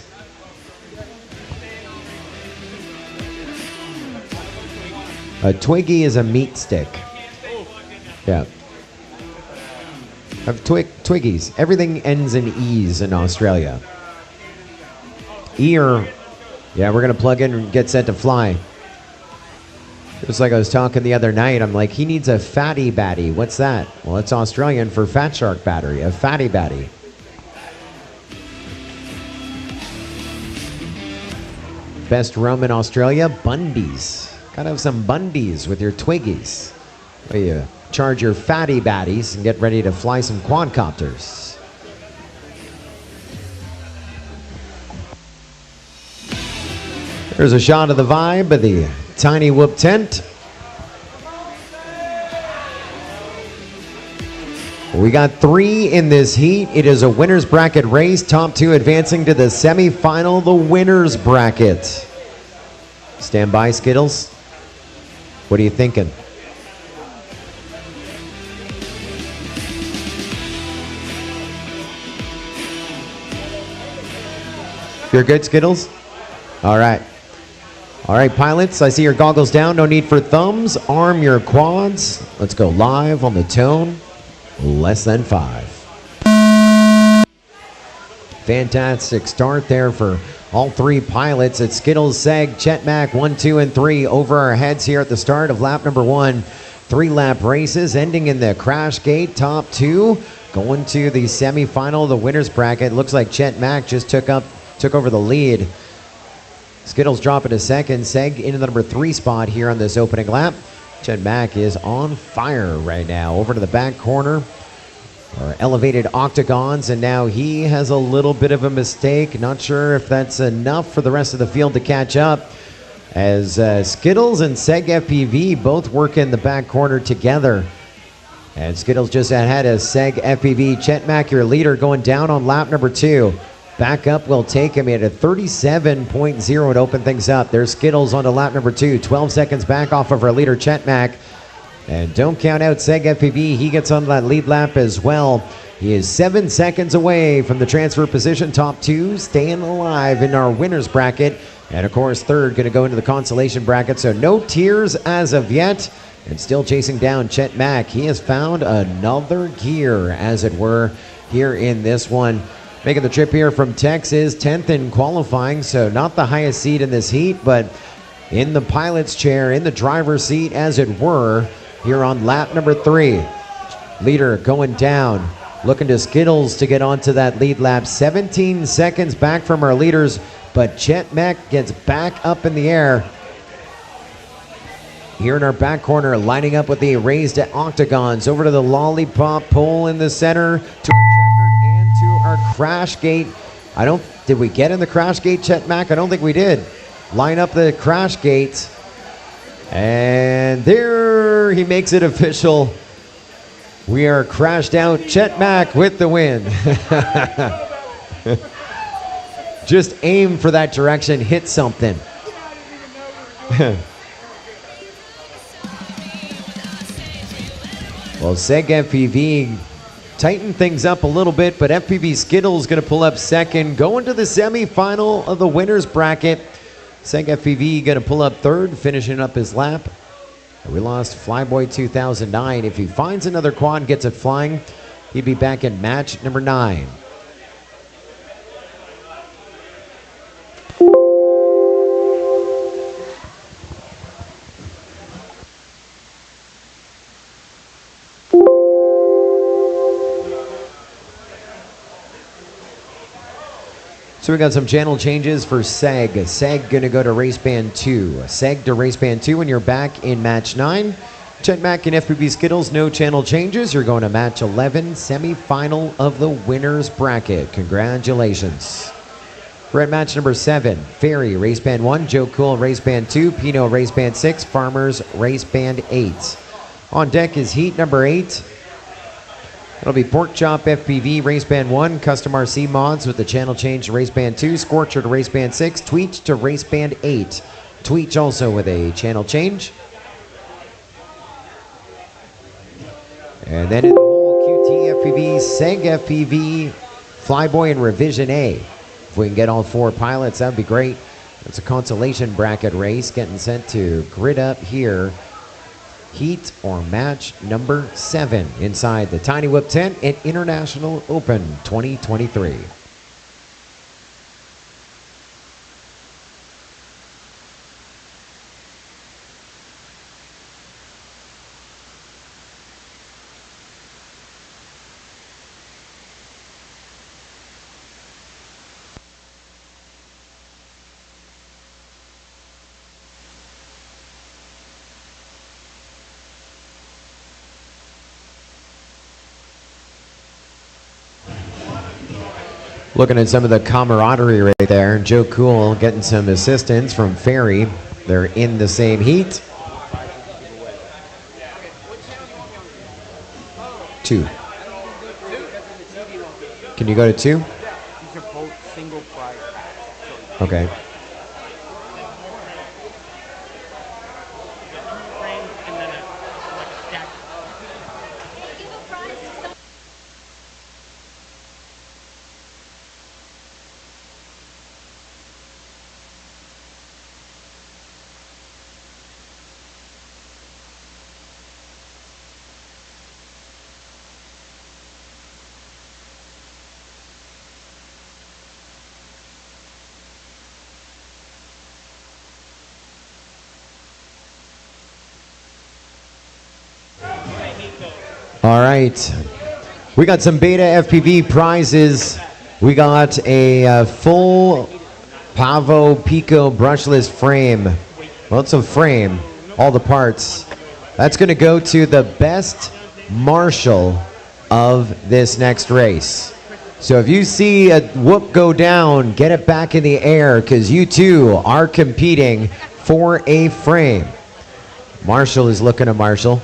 A: A Twiggy is a meat stick. Yeah. Of Twiggies. Everything ends in E's in Australia. Ear. Yeah, we're going to plug in and get set to fly. Just like I was talking the other night, I'm like, he needs a fatty batty. What's that? Well, it's Australian for fat shark battery, a fatty batty. Best rum in Australia, Bundy's. Gotta have some Bundy's with your Twiggies. Where you charge your fatty batties and get ready to fly some quadcopters. There's a shot of the vibe of the Tiny Whoop tent. We got 3 in this heat. It is a winner's bracket race. Top 2 advancing to the semifinal, the winner's bracket. Stand by, Skittles. What are you thinking? You're good, Skittles? All right. All right, pilots, I see your goggles down. No need for thumbs. Arm your quads. Let's go live on the tone. Less than 5. Fantastic start there for all 3 pilots. It's Skittles, Seg, Chet Mack, 1, 2, and 3 over our heads here at the start of lap number 1. 3-lap races ending in the crash gate. Top 2 going to the semifinal, the winner's bracket. Looks like Chet Mack just took over the lead. Skittles dropping to second. Seg into the number 3 spot here on this opening lap. Chet Mack is on fire right now. Over to the back corner. Our elevated octagons, and now he has a little bit of a mistake. Not sure if that's enough for the rest of the field to catch up. As Skittles and Seg FPV both work in the back corner together. And Skittles just ahead of Seg FPV. Chet Mack, your leader, going down on lap number 2. Back up will take him at a 37.0 to open things up. There's Skittles onto lap number 2. 12 seconds back off of our leader, Chet Mack. And don't count out Seg FPV. He gets on that lead lap as well. He is 7 seconds away from the transfer position. Top 2 staying alive in our winner's bracket. And of course, third going to go into the consolation bracket. So no tears as of yet. And still chasing down Chet Mack. He has found another gear, as it were, here in this one. Making the trip here from Texas, 10th in qualifying, so not the highest seed in this heat, but in the pilot's chair, in the driver's seat, as it were, here on lap number 3. Leader going down, looking to Skittles to get onto that lead lap. 17 seconds back from our leaders, but Chet Mack gets back up in the air. Here in our back corner, lining up with the raised octagons, over to the lollipop pole in the center, to our checkered and to our crash gate. Did we get in the crash gate, Chet Mack? I don't think we did. Line up the crash gate. And there he makes it official. We are crashed out. Chet Mack with the win. Just aim for that direction, hit something. Well, Seg FPV tightened things up a little bit, but FPV Skittles going to pull up second, going to the semifinal of the winner's bracket. Seg FPV going to pull up third, finishing up his lap. We lost Flyboy 2009. If he finds another quad, gets it flying, he'd be back in match number 9. So we got some channel changes for Seg. Seg going to go to race band 2. Seg to race band 2, and you're back in match 9. Chet Mack and FPV Skittles, no channel changes. You're going to match 11, semi-final of the winner's bracket. Congratulations. We're at match number 7. Ferry, race band 1. Joe Cool, race band 2. Pino, race band 6. Farmers, race band 8. On deck is heat number 8. It'll be Pork Chop FPV Race Band 1, Custom RC Mods with the channel change to Race Band 2, Scorcher to Race Band 6, Tweet to Race Band 8. Tweet also with a channel change. And then in the whole QT FPV, Seg FPV, Flyboy, and Revision A. If we can get all 4 pilots, that'd be great. It's a consolation bracket race getting sent to grid up here heat or match number 7 inside the Tiny Whip tent at International Open 2023. Looking at some of the camaraderie right there. Joe Cool getting some assistance from Ferry. They're in the same heat. 2. Can you go to 2?
E: These are both single prize packs.
A: Okay. All right. We got some Beta FPV prizes. We got a full Pavo Pico brushless frame. Well, it's a frame, all the parts. That's going to go to the best marshal of this next race. So if you see a whoop go down, get it back in the air because you too are competing for a frame. Marshall is looking to Marshall.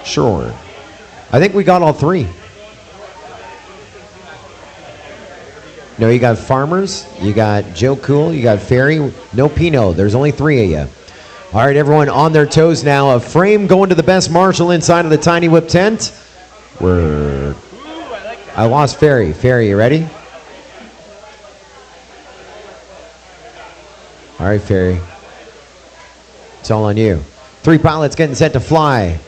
A: Sure. I think we got all 3. No, you got Farmers, you got Joe Cool, you got Ferry, no Pino. There's only 3 of you. All right, everyone on their toes now. A frame going to the best marshal inside of the Tiny Whip tent. I lost Ferry. Ferry, you ready? All right, Ferry. It's all on you. 3 pilots getting set to fly.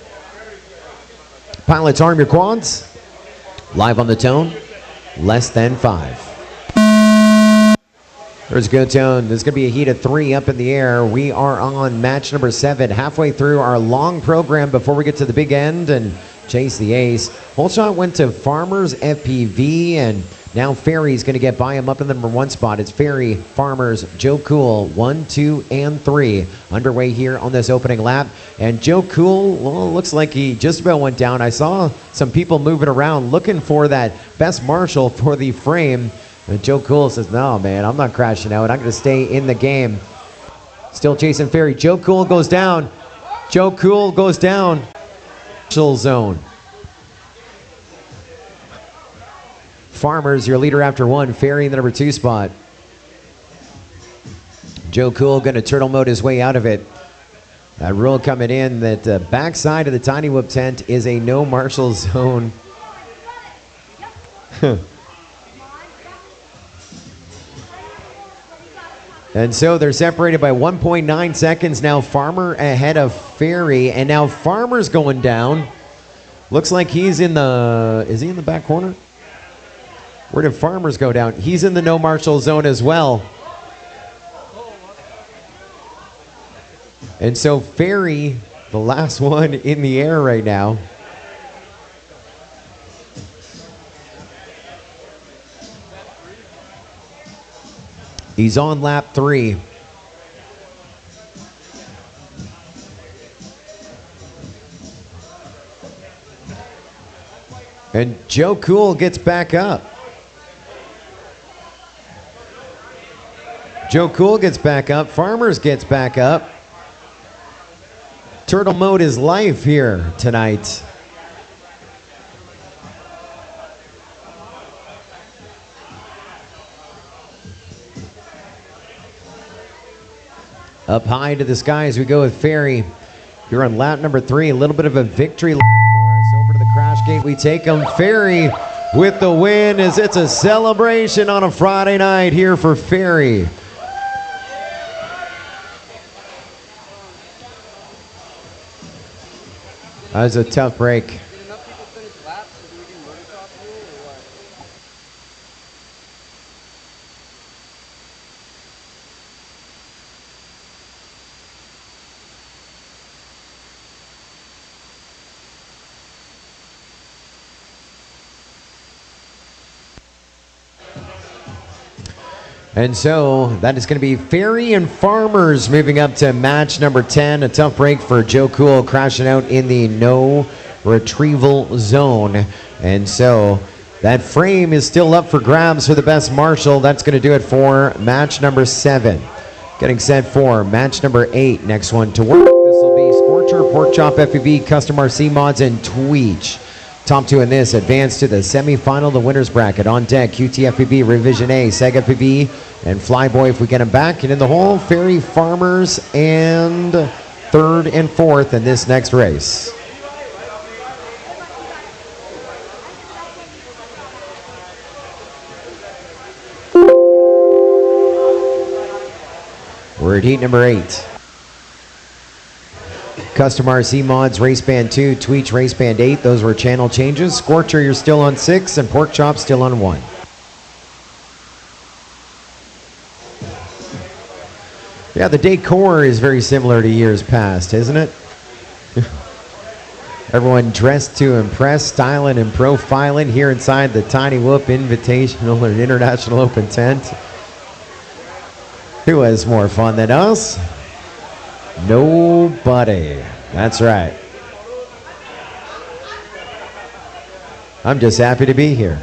A: Pilots, arm your quads. Live on the tone. Less than 5. There's a good tone. There's going to be a heat of 3 up in the air. We are on match number 7, halfway through our long program before we get to the big end and chase the ace. Whole shot went to Farmers FPV, and now Ferry's going to get by him up in the number 1 spot. It's Ferry, Farmers, Joe Cool, 1, 2, and 3 underway here on this opening lap. And Joe Cool, well, looks like he just about went down. I saw some people moving around looking for that best marshal for the frame. And Joe Cool says, no, man, I'm not crashing out. I'm going to stay in the game. Still chasing Ferry. Joe Cool goes down. Joe Cool goes down. Zone. Farmers, your leader after 1. Ferry in the number 2 spot. Joe Cool going to turtle mode his way out of it. That rule coming in that the backside of the Tiny Whip tent is a no marshal zone. And so they're separated by 1.9 seconds. Now Farmer ahead of Ferry, and now Farmer's going down. Looks like he's in the, is he in the back corner? Where did Farmers go down? He's in the no marshal zone as well. And so Ferry, the last one in the air right now. He's on lap 3. And Joe Cool gets back up. Joe Cool gets back up. Farmers gets back up. Turtle mode is live here tonight. Up high to the sky as we go with Ferry. You're on lap number 3. A little bit of a victory lap for us. Over to the crash gate we take them. Ferry with the win as it's a celebration on a Friday night here for Ferry. That was a tough break.
E: Did enough people finish laps? So do we do motocross rule or what?
A: And so that is going to be Ferry and Farmers moving up to match number 10. A tough break for Joe Cool, crashing out in the no retrieval zone. And so that frame is still up for grabs for the best marshal. That's going to do it for match number 7. Getting set for match number 8. Next one to work. This will be Scorcher, Pork Chop FPV, Custom RC Mods, and Tweech. Top 2 in this advance to the semifinal, the winner's bracket. On deck, QTFPV, Revision A, Sega FPV, and Flyboy if we get him back. And in the hole, Ferry Farmers and 3rd and 4th in this next race. We're at heat number 8. Custom RC Mods, Race Band 2, Tweech, Race Band 8. Those were channel changes. Scorcher, you're still on 6, and Pork Chop still on 1. Yeah, the decor is very similar to years past, isn't it? Everyone dressed to impress, styling and profiling here inside the Tiny Whoop Invitational and International Open tent. Who has more fun than us? Nobody. That's right. I'm just happy to be here.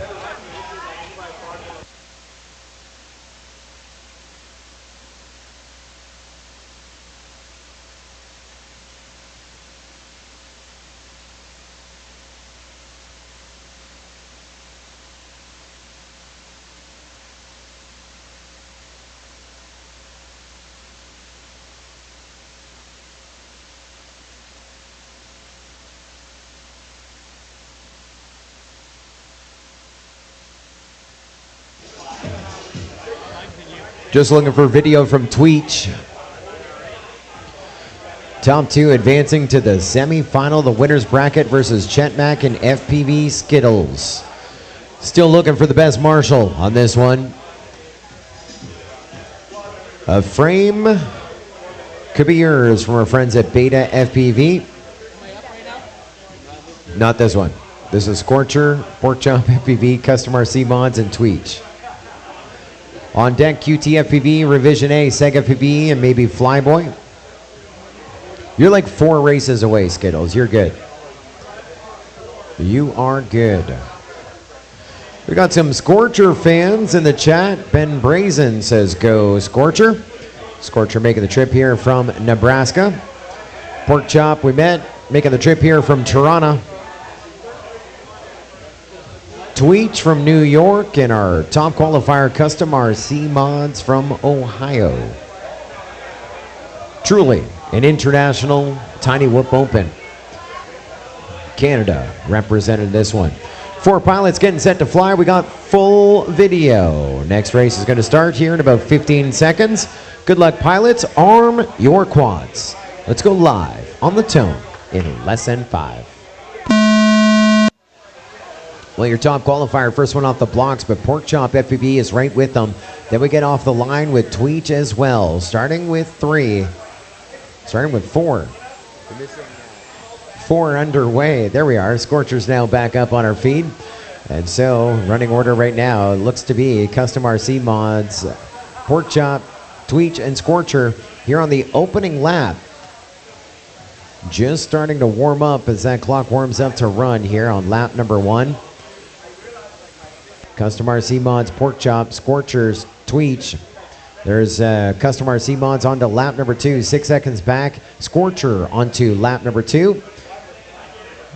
A: Just looking for video from Tweech. Top 2 advancing to the semifinal, the winner's bracket versus Chetmac and FPV Skittles. Still looking for the best marshal on this one. A frame could be yours from our friends at Beta FPV. Not this one. This is Scorcher, Pork Chop FPV, Custom RC Mods, and Tweech. On deck, QTFPV, Revision A, Sega FPV, and maybe Flyboy. You're like 4 races away, Skittles. You're good. You are good. We got some Scorcher fans in the chat. Ben Brazen says, go Scorcher. Scorcher making the trip here from Nebraska. Pork Chop, we met, making the trip here from Toronto. Tweech from New York, and our top qualifier, Custom RC Mods from Ohio. Truly an international Tiny Whoop Open. Canada represented this one. 4 pilots getting set to fly. We got full video. Next race is going to start here in about 15 seconds. Good luck, pilots. Arm your quads. Let's go live on the Tone in less than 5. Well, your top qualifier, first one off the blocks, but Pork Chop FPV is right with them. Then we get off the line with Tweech as well, starting with 3. Starting with 4. 4 underway. There we are. Scorcher's now back up on our feed. And so, running order right now looks to be Custom RC Mods, Pork Chop, Tweech, and Scorcher here on the opening lap. Just starting to warm up as that clock warms up to run here on lap number 1. Custom RC Mods, Pork Chop, Scorchers, Tweech. There's Custom RC Mods onto lap number 2, 6 seconds back. Scorcher onto lap number 2.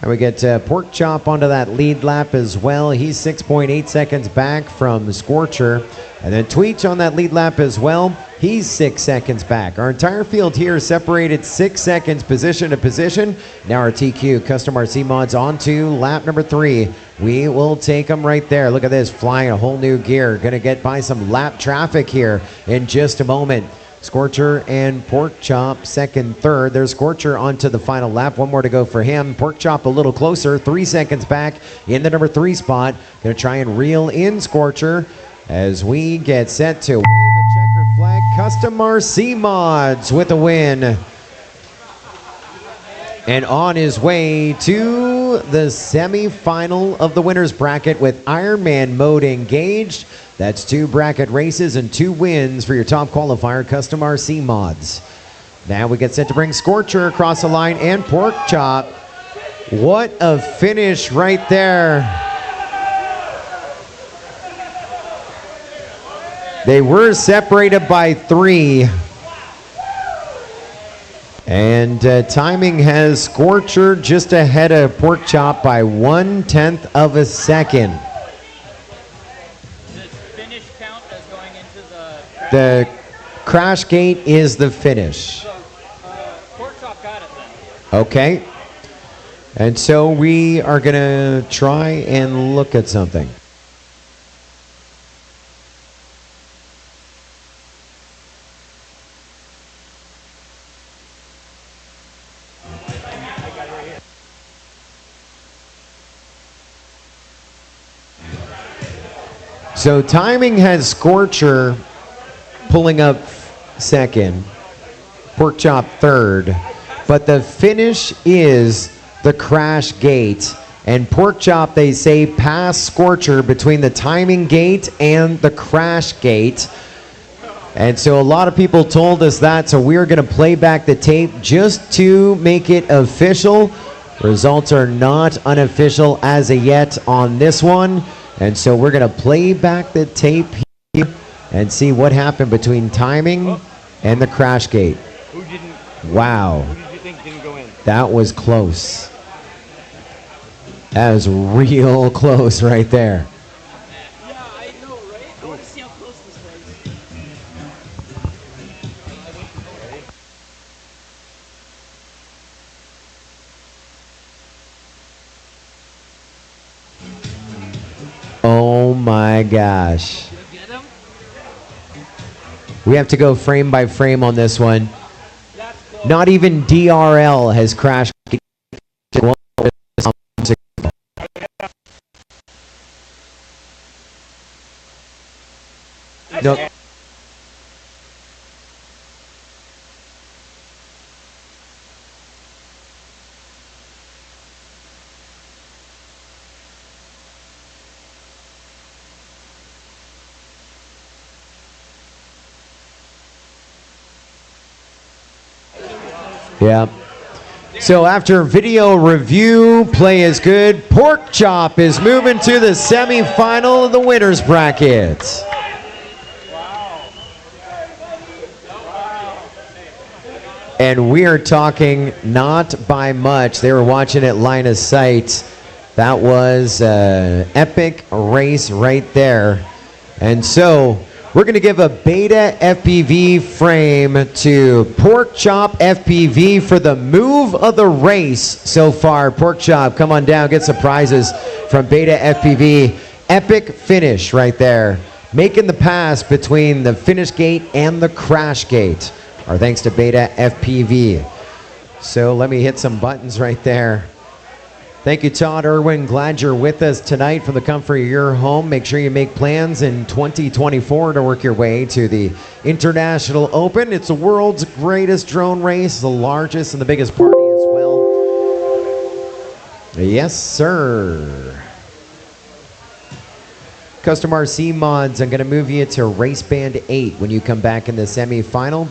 A: And we get Pork Chop onto that lead lap as well. He's 6.8 seconds back from Scorcher. And then Tweech on that lead lap as well. He's 6 seconds back. Our entire field here is separated 6 seconds position to position. Now our TQ Custom RC Mods onto lap number 3. We will take them right there. Look at this, flying a whole new gear. Gonna get by some lap traffic here in just a moment. Scorcher and Pork Chop second, third. There's Scorcher onto the final lap. One more to go for him. Pork Chop a little closer, 3 seconds back in the number 3 spot. Gonna try and reel in Scorcher as we get set to wave a checkered flag. Custom RC Mods with a win. And on his way to the semi-final of the winner's bracket with Ironman mode engaged. That's 2 bracket races and 2 wins for your top qualifier, Custom RC Mods. Now we get set to bring Scorcher across the line and Pork Chop. What a finish right there. They were separated by 3. And timing has Scorcher just ahead of Pork Chop by 1/10 of a second.
F: Does finish count as going into
A: The crash gate is the finish.
F: Pork Chop got it then.
A: Okay. And so we are going to try and look at something. So timing has Scorcher pulling up second, Pork Chop third, but the finish is the crash gate. And Pork Chop, they say, passed Scorcher between the timing gate and the crash gate. And so a lot of people told us that, so we're going to play back the tape just to make it official. Results are not unofficial as of yet on this one. And so we're going to play back the tape here and see what happened between timing and the crash gate.
E: Who didn't?
A: Wow.
E: Who did you think didn't go in?
A: That was close. That was real close right there.
F: Yeah, I know, right? I want to see how close this was.
A: Oh my gosh.
F: Get him?
A: We have to go frame by frame on this one.
F: That's close.
A: Not even DRL has crashed. No. Yeah. So after video review, play is good. Pork Chop is moving to the semifinal of the winner's bracket. And we are talking not by much. They were watching it line of sight. That was an epic race right there. And so we're going to give a beta FPV frame to Pork Chop FPV for the move of the race so far. Pork Chop, come on down, get some prizes from beta FPV. Epic finish right there. Making the pass between the finish gate and the crash gate. Our thanks to beta FPV. So let me hit some buttons right there. Thank you, Todd Irwin. Glad you're with us tonight from the comfort of your home. Make sure you make plans in 2024 to work your way to the International Open. It's the world's greatest drone race, the largest and the biggest party as well. Yes, sir. Custom RC Mods, I'm going to move you to Race Band 8 when you come back in the semifinal.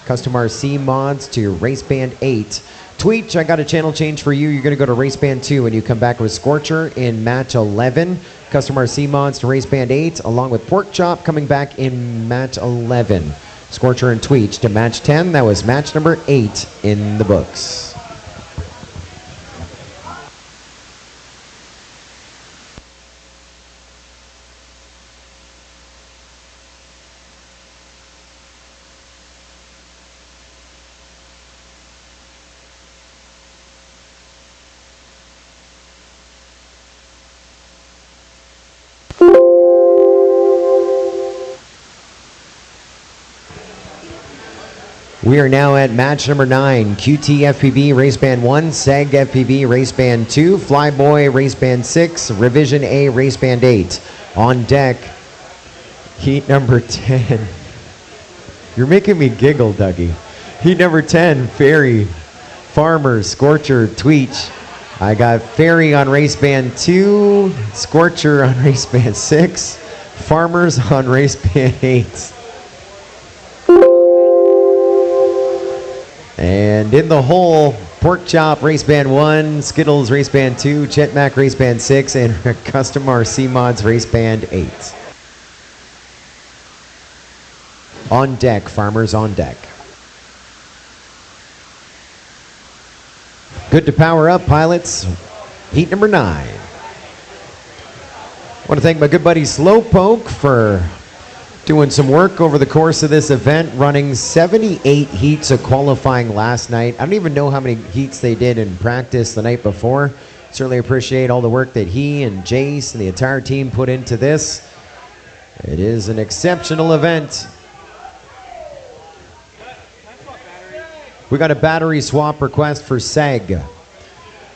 A: Custom RC Mods to Race Band 8. Tweet, I got a channel change for you. You're going to go to Race Band 2 when you come back with Scorcher in match 11. Custom RC Mods to Race Band 8, along with Pork Chop coming back in match 11. Scorcher and Tweet to match 10. That was match number 8 in the books. We are now at match number 9. QT FPV Race Band 1, SEG FPV Race Band 2, Flyboy Race Band 6, Revision A Race Band 8. On deck, heat number 10. You're making me giggle, Dougie. Heat number 10, Fairy, Farmer, Scorcher, Tweech. I got Fairy on Race Band 2, Scorcher on Race Band 6, Farmers on Race Band 8. And in the hole, Pork Chop Race Band 1, Skittles Race Band 2, Chet Mac Race Band 6, and Custom RC Mods Race Band 8. On deck, Farmers on deck. Good to power up, pilots. Heat number 9. I want to thank my good buddy Slowpoke for doing some work over the course of this event, running 78 heats of qualifying last night. I don't even know how many heats they did in practice the night before. Certainly appreciate all the work that he and Jace and the entire team put into this. It is an exceptional event. We got a battery swap request for SEG.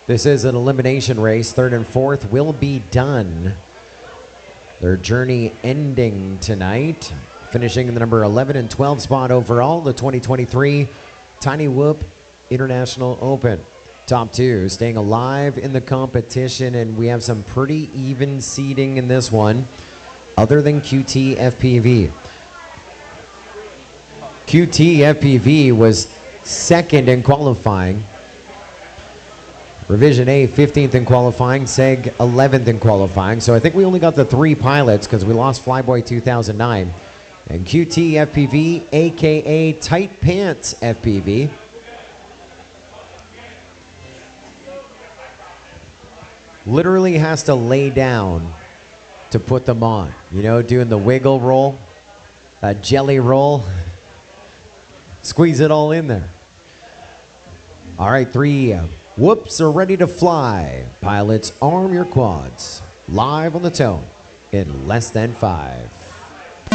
A: This is an elimination race. 3rd and 4th will be done. Their journey ending tonight, finishing in the number 11 and 12 spot overall, the 2023 Tiny Whoop International Open. Top 2 staying alive in the competition, and we have some pretty even seeding in this one, other than QT FPV. QT FPV was 2nd in qualifying. Revision A 15th in qualifying, SEG 11th in qualifying. So I think we only got the 3 pilots because we lost Flyboy 2009. And QT FPV, aka Tight Pants FPV. Literally has to lay down to put them on. You know, doing the wiggle roll, a jelly roll. Squeeze it all in there. All right, 3 whoops are ready to fly. Pilots, arm your quads. Live on the tone in less than 5.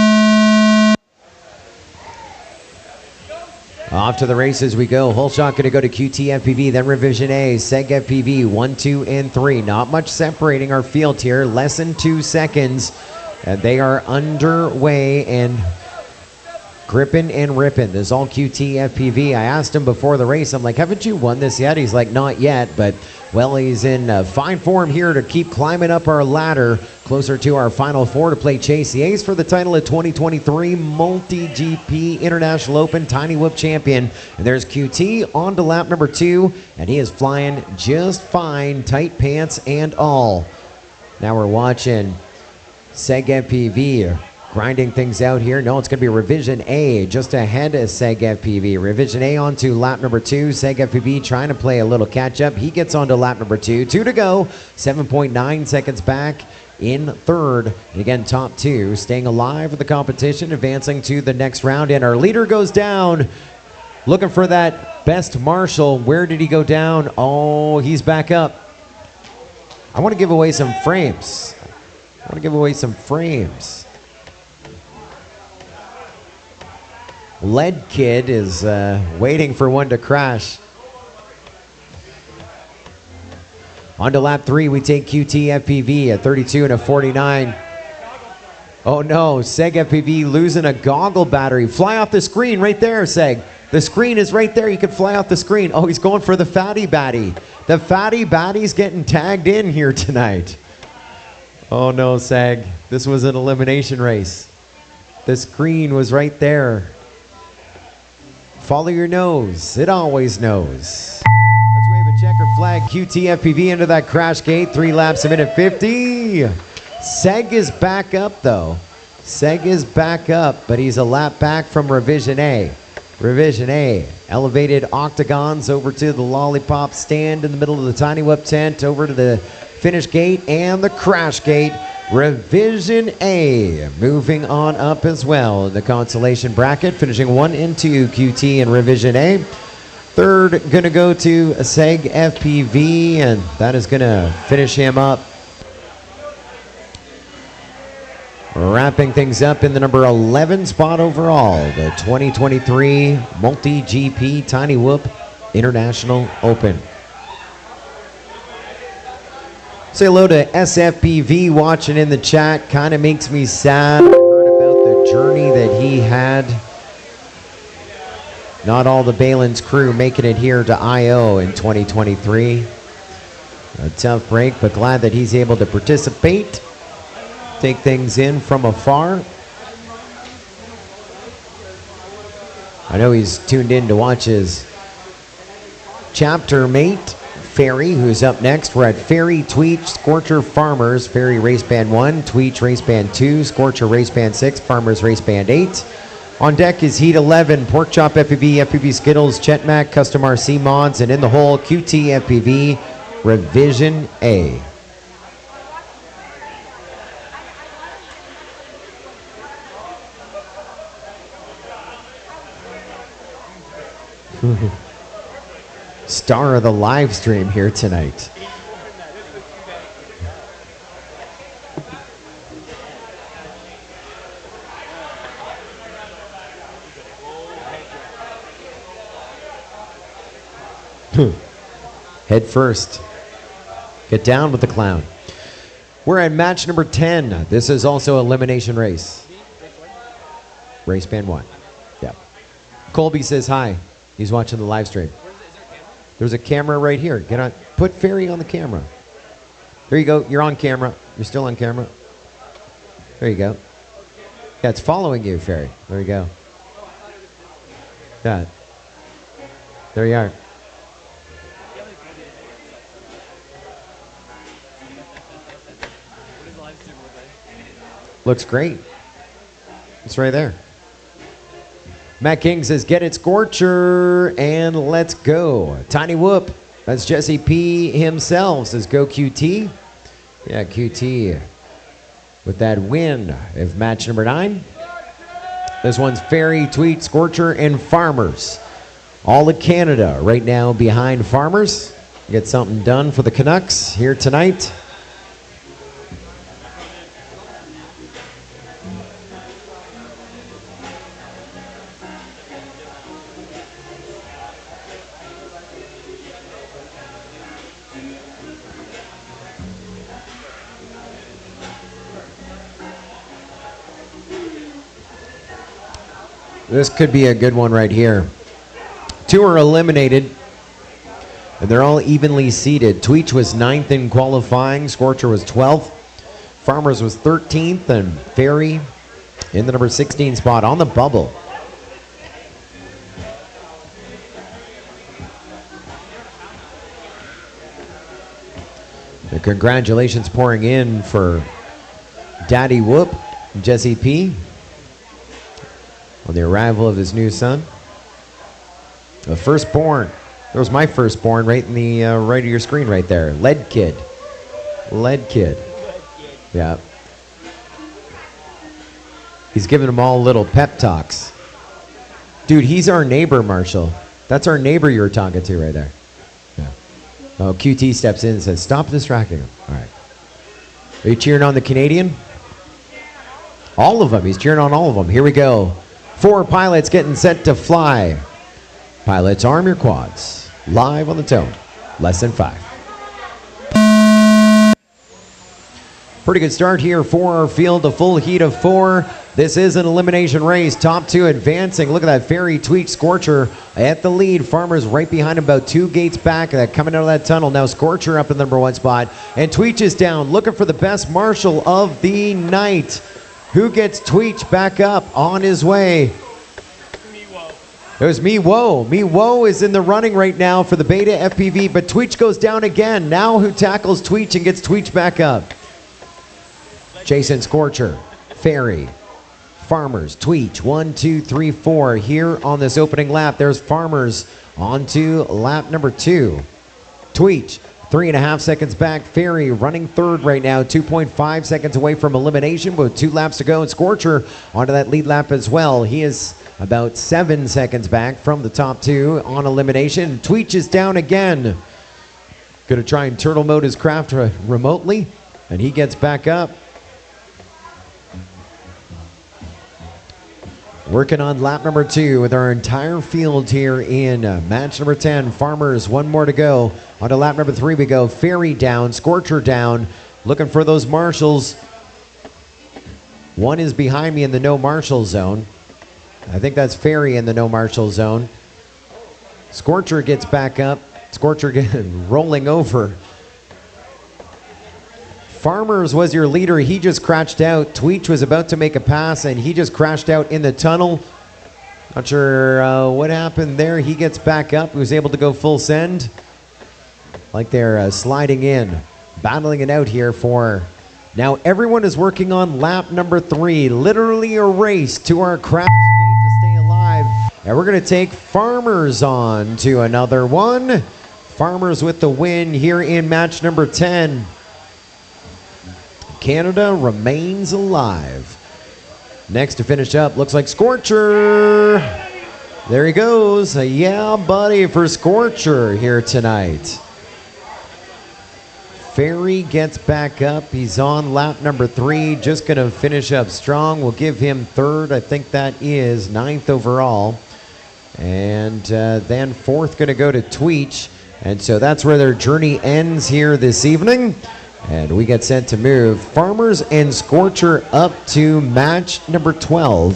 A: Off to the races we go. Whole shot going to go to QT FPV, then Revision A, SEG FPV, 1, 2, and 3. Not much separating our field here. Less than 2 seconds. And they are underway and gripping and ripping. This is all QT FPV. I asked him before the race, I'm like, haven't you won this yet? He's like, not yet, but well, he's in fine form here to keep climbing up our ladder closer to our Final 4 to play Chase the Ace for the title of 2023 Multi-GP International Open Tiny Whoop Champion. And there's QT on to lap number 2, and he is flying just fine, tight pants and all. Now we're watching SEG FPV grinding things out here. No, it's going to be Revision A just ahead of SEG FPV. Revision A onto lap number 2. SEG FPV trying to play a little catch up. He gets onto lap number 2. 2 to go. 7.9 seconds back in 3rd. And again, top 2 staying alive in the competition, advancing to the next round. And our leader goes down. Looking for that best marshal. Where did he go down? Oh, he's back up. I want to give away some frames. Lead Kid is waiting for one to crash. On to lap 3, we take QT FPV at 32 and a 49. Oh no, SEG FPV losing a goggle battery. Fly off the screen right there, SEG. The screen is right there. You can fly off the screen. Oh, he's going for the Fatty Batty. The Fatty Batty's getting tagged in here tonight. Oh no, SEG. This was an elimination race. The screen was right there. Follow your nose. It always knows. Let's wave a checker flag. QT FPV into that crash gate. 3 laps a minute 50. SEG is back up though. SEG is back up, but he's a lap back from Revision A. Revision A. Elevated octagons over to the lollipop stand in the middle of the Tiny Whoop tent, over to the finish gate and the crash gate. Revision A moving on up as well in the consolation bracket, finishing 1 and 2 QT and Revision A. 3rd going to go to SEG FPV, and that is going to finish him up. Wrapping things up in the number 11 spot overall, the 2023 Multi-GP Tiny Whoop International Open. Say hello to SFPV watching in the chat. Kind of makes me sad. I heard about the journey that he had. Not all the Balin's crew making it here to IO in 2023. A tough break, but glad that he's able to participate. Take things in from afar. I know he's tuned in to watch his chapter mate, Ferry, who's up next. We're at Ferry, Tweech, Scorcher, Farmers, Ferry Race Band 1, Tweech Race Band 2, Scorcher Race Band 6, Farmers Race Band 8. On deck is Heat 11, Pork Chop FPV, FPV Skittles, Chetmac, Custom RC Mods, and in the hole, QT FPV, Revision A. Star of the live stream here tonight. Head first. Get down with the clown. We're at match number 10. This is also elimination race. Race band 1. Yeah. Colby says hi. He's watching the live stream. There's a camera right here. Get on. Put Ferry on the camera. There you go. You're on camera. You're still on camera. There you go. Yeah, it's following you, Ferry. There you go. Yeah. There you are. Looks great. It's right there. Matt King says, get it, Scorcher, and let's go. Tiny Whoop. That's Jesse P. himself. Says, go QT. Yeah, QT with that win of match number 9. This one's Ferry, Tweet, Scorcher, and Farmers. All of Canada right now behind Farmers. Get something done for the Canucks here tonight. This could be a good one right here. 2 are eliminated, and they're all evenly seated. Tweech was 9th in qualifying. Scorcher was 12th. Farmers was 13th, and Ferry in the number 16 spot on the bubble. The congratulations pouring in for Daddy Whoop, Jesse P., on the arrival of his new son. The firstborn. There was my firstborn right in the right of your screen right there. Lead Kid. Lead Kid. Yeah. He's giving them all little pep talks. Dude, he's our neighbor, Marshall. That's our neighbor you were talking to right there. Yeah. Oh, QT steps in and says, stop distracting him. All right. Are you cheering on the Canadian? All of them. He's cheering on all of them. Here we go. 4 pilots getting set to fly. Pilots, arm your quads. Live on the tone. Less than 5. Pretty good start here for our field. A full heat of 4. This is an elimination race. Top 2 advancing. Look at that. Ferry, Tweet, Scorcher at the lead. Farmers right behind him, about 2 gates back. Coming out of that tunnel. Now Scorcher up in the number 1 spot. And Tweech is down. Looking for the best marshal of the night. Who gets Tweech back up on his way? It was Miwo. Miwo is in the running right now for the Beta FPV, but Tweech goes down again. Now who tackles Tweech and gets Tweech back up? Jason Scorcher, Ferry, Farmers, Tweech, 1, 2, 3, 4 here on this opening lap. There's Farmers on to lap number 2. Tweech, 3.5 seconds back. Ferry running third right now, 2.5 seconds away from elimination with 2 laps to go. And Scorcher onto that lead lap as well. He is about 7 seconds back from the top 2 on elimination. Tweech is down again. Gonna try and turtle mode his craft remotely, and he gets back up. Working on lap number 2 with our entire field here in match number 10. Farmers, one more to go. On to lap number 3 we go. Ferry down, Scorcher down. Looking for those marshals. One is behind me in the no marshal zone. I think that's Ferry in the no marshal zone. Scorcher gets back up. Scorcher rolling over. Farmers was your leader. He just crashed out. Tweech was about to make a pass and he just crashed out in the tunnel. Not sure what happened there. He gets back up. He was able to go full send. Like they're sliding in. Battling it out here for... Now everyone is working on lap number 3. Literally a race to our crash gate to stay alive. And we're going to take Farmers on to another one. Farmers with the win here in match number 10. Canada remains alive. Next to finish up, looks like Scorcher. There he goes. A yeah, buddy, for Scorcher here tonight. Ferry gets back up. He's on lap number 3. Just going to finish up strong. We'll give him 3rd. I think that is 9th overall. And then 4th going to go to Tweech. And so that's where their journey ends here this evening. And we get set to move Farmers and Scorcher up to match number 12.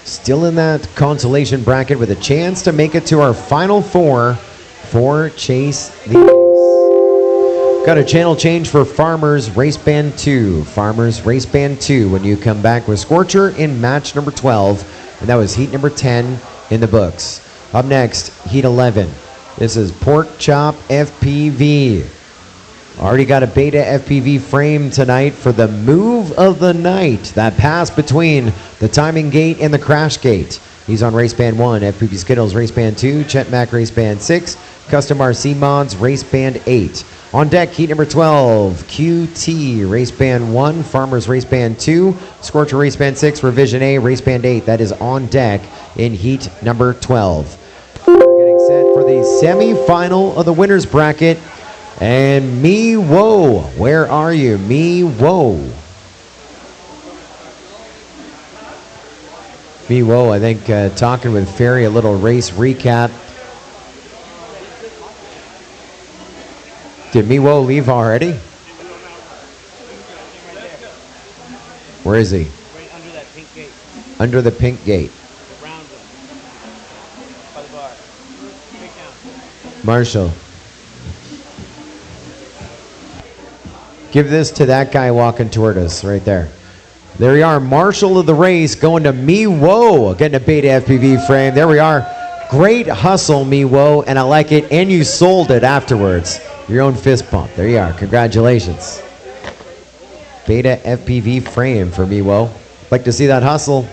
A: Still in that consolation bracket with a chance to make it to our final 4 for Chase the Ace. Got a channel change for Farmers Race Band 2. Farmers Race Band 2 when you come back with Scorcher in match number 12. And that was heat number 10 in the books. Up next, heat 11. This is Pork Chop FPV. Already got a beta FPV frame tonight for the move of the night. That pass between the timing gate and the crash gate. He's on Race Band 1, FPV Skittles Race Band 2, Chet Mack Race Band 6, Custom RC Mods Race Band 8. On deck, heat number 12, QT Race Band 1, Farmers Race Band 2, Scorcher Race Band 6, Revision A Race Band 8. That is on deck in heat number 12. Set for the semi-final of the winners bracket. And Me Woe, where are you? Me Woe. Me Woe, I think talking with Ferry, a little race recap. Did Me Woe leave already? Where is he?
F: Right under that pink gate.
A: Under the pink gate.
F: The round one. By the bar. Straight down.
A: Marshall. Give this to that guy walking toward us right there. There we are, Marshall of the race going to Me Woe, getting a beta FPV frame. There we are. Great hustle, Me Woe, and I like it. And you sold it afterwards. Your own fist bump. There you are. Congratulations. Beta FPV frame for Me Woe. Like to see that hustle.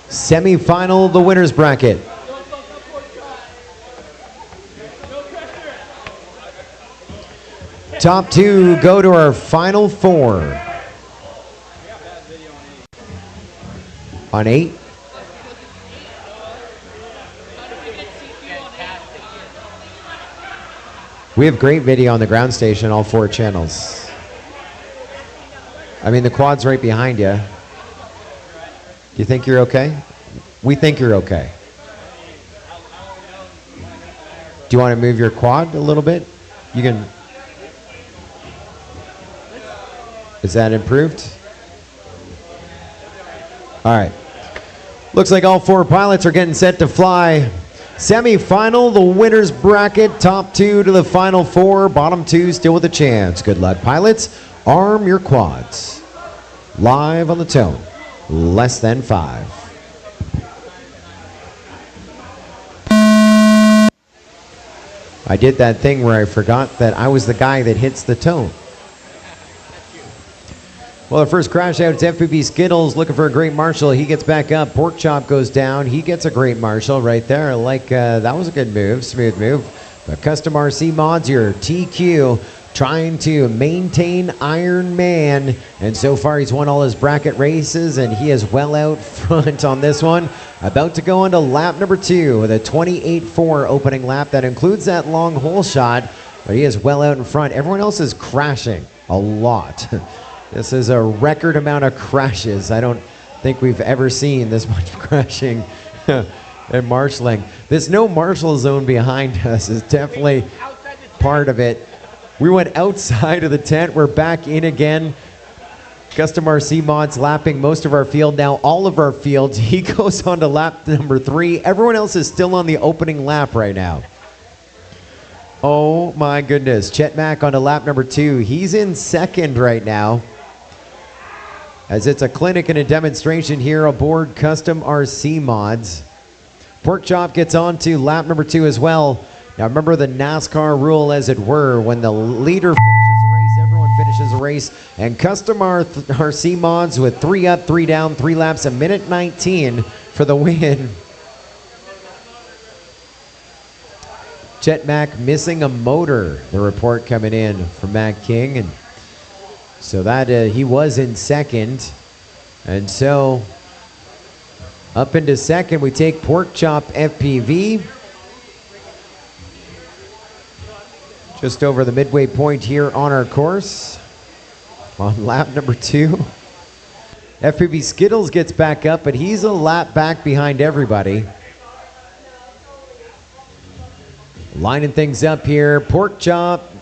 A: Semi-final of the winners bracket. Top 2 go to our final 4. On 8. We have great video on the ground station, all 4 channels. I mean, the quad's right behind you. You think you're okay? We think you're okay. Do you want to move your quad a little bit? You can. Is that improved? All right. Looks like all 4 pilots are getting set to fly. Semi-final, the winners bracket. Top 2 to the final 4. Bottom 2 still with a chance. Good luck, pilots. Arm your quads. Live on the tone. Less than 5. I did that thing where I forgot that I was the guy that hits the tone. Well, the first crash out, it's FPV Skittles looking for a great marshal. He gets back up. Pork Chop goes down. He gets a great marshal right there. Like, that was a good move, smooth move. But Custom RC Mods, your TQ, trying to maintain Iron Man. And so far, he's won all his bracket races, and he is well out front on this one. About to go into lap number 2 with a 28.4 opening lap. That includes that long hole shot. But he is well out in front. Everyone else is crashing a lot. This is a record amount of crashes. I don't think we've ever seen this much crashing and marshalling. This no marshal zone behind us is definitely part of it. We went outside of the tent. We're back in again. Custom RC Mods lapping most of our field now, all of our fields. He goes on to lap number 3. Everyone else is still on the opening lap right now. Oh my goodness. Chet Mack on to lap number 2. He's in second right now, as it's a clinic and a demonstration here aboard Custom RC Mods. Pork Chop gets on to lap number 2 as well. Now remember the NASCAR rule, as it were. When the leader finishes a race, everyone finishes a race. And Custom RC Mods with 3 up, 3 down, 3 laps, a minute 19 for the win. Chet Mack missing a motor, the report coming in from Matt King. And so that he was in second. And so up into second, we take Pork Chop FPV. Just over the midway point here on our course. On lap number 2. FPV Skittles gets back up, but he's a lap back behind everybody. Lining things up here. Pork Chop.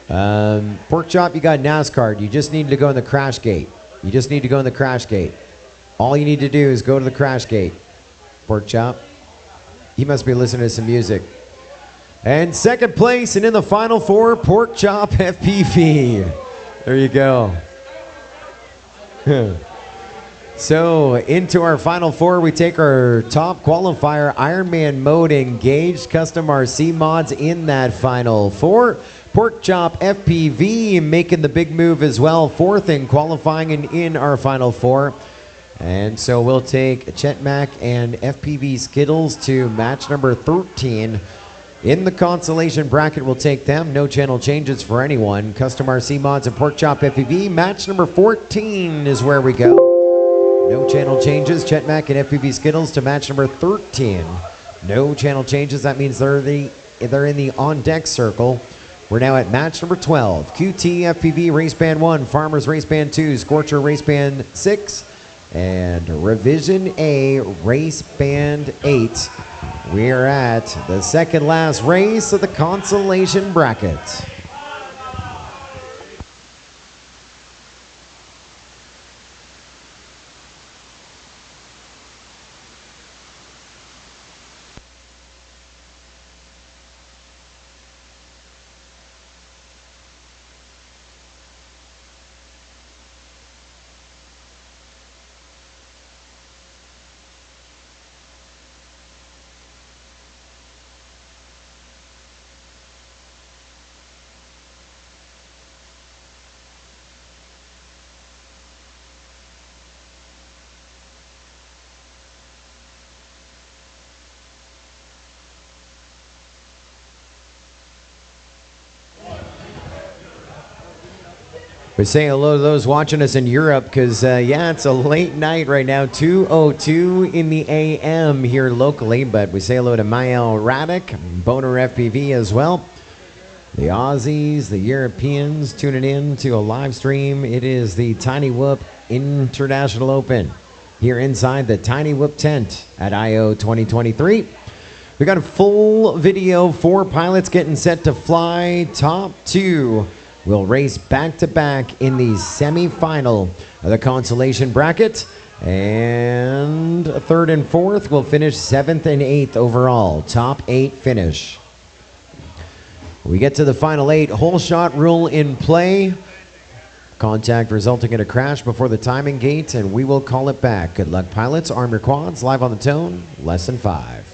A: Pork Chop, you got NASCAR. You just need to go in the crash gate. You just need to go in the crash gate. All you need to do is go to the crash gate. Pork Chop. He must be listening to some music. And second place and in the final 4, Pork Chop FPV. There you go. So into our final 4, we take our top qualifier, Ironman Mode Engaged, Custom RC Mods in that final 4. Pork Chop FPV making the big move as well, 4th in qualifying and in our final 4. And so we'll take Chet Mack and FPV Skittles to match number 13. In the consolation bracket, we'll take them. No channel changes for anyone. Custom RC Mods and Pork Chop FPV. Match number 14 is where we go. No channel changes. Chet Mack and FPV Skittles to match number 13. No channel changes. That means they're in the on-deck circle. We're now at match number 12. QT FPV Race Band 1, Farmers Race Band 2, Scorcher Race Band 6, and Revision A Race Band 8. We are at the second last race of the consolation bracket. We say hello to those watching us in Europe because, yeah, it's a late night right now, 2:02 in the a.m. here locally. But we say hello to Mael Radek, Boner FPV as well. The Aussies, the Europeans tuning in to a live stream. It is the Tiny Whoop International Open here inside the Tiny Whoop tent at I/O 2023. We got a full video, 4 pilots getting set to fly. Top 2 will race back-to-back in the semi-final of the consolation bracket. And 3rd and 4th will finish 7th and 8th overall. Top 8 finish. We get to the final 8. Whole shot rule in play. Contact resulting in a crash before the timing gate, and we will call it back. Good luck, pilots. Arm your quads. Live on the tone. Lesson 5.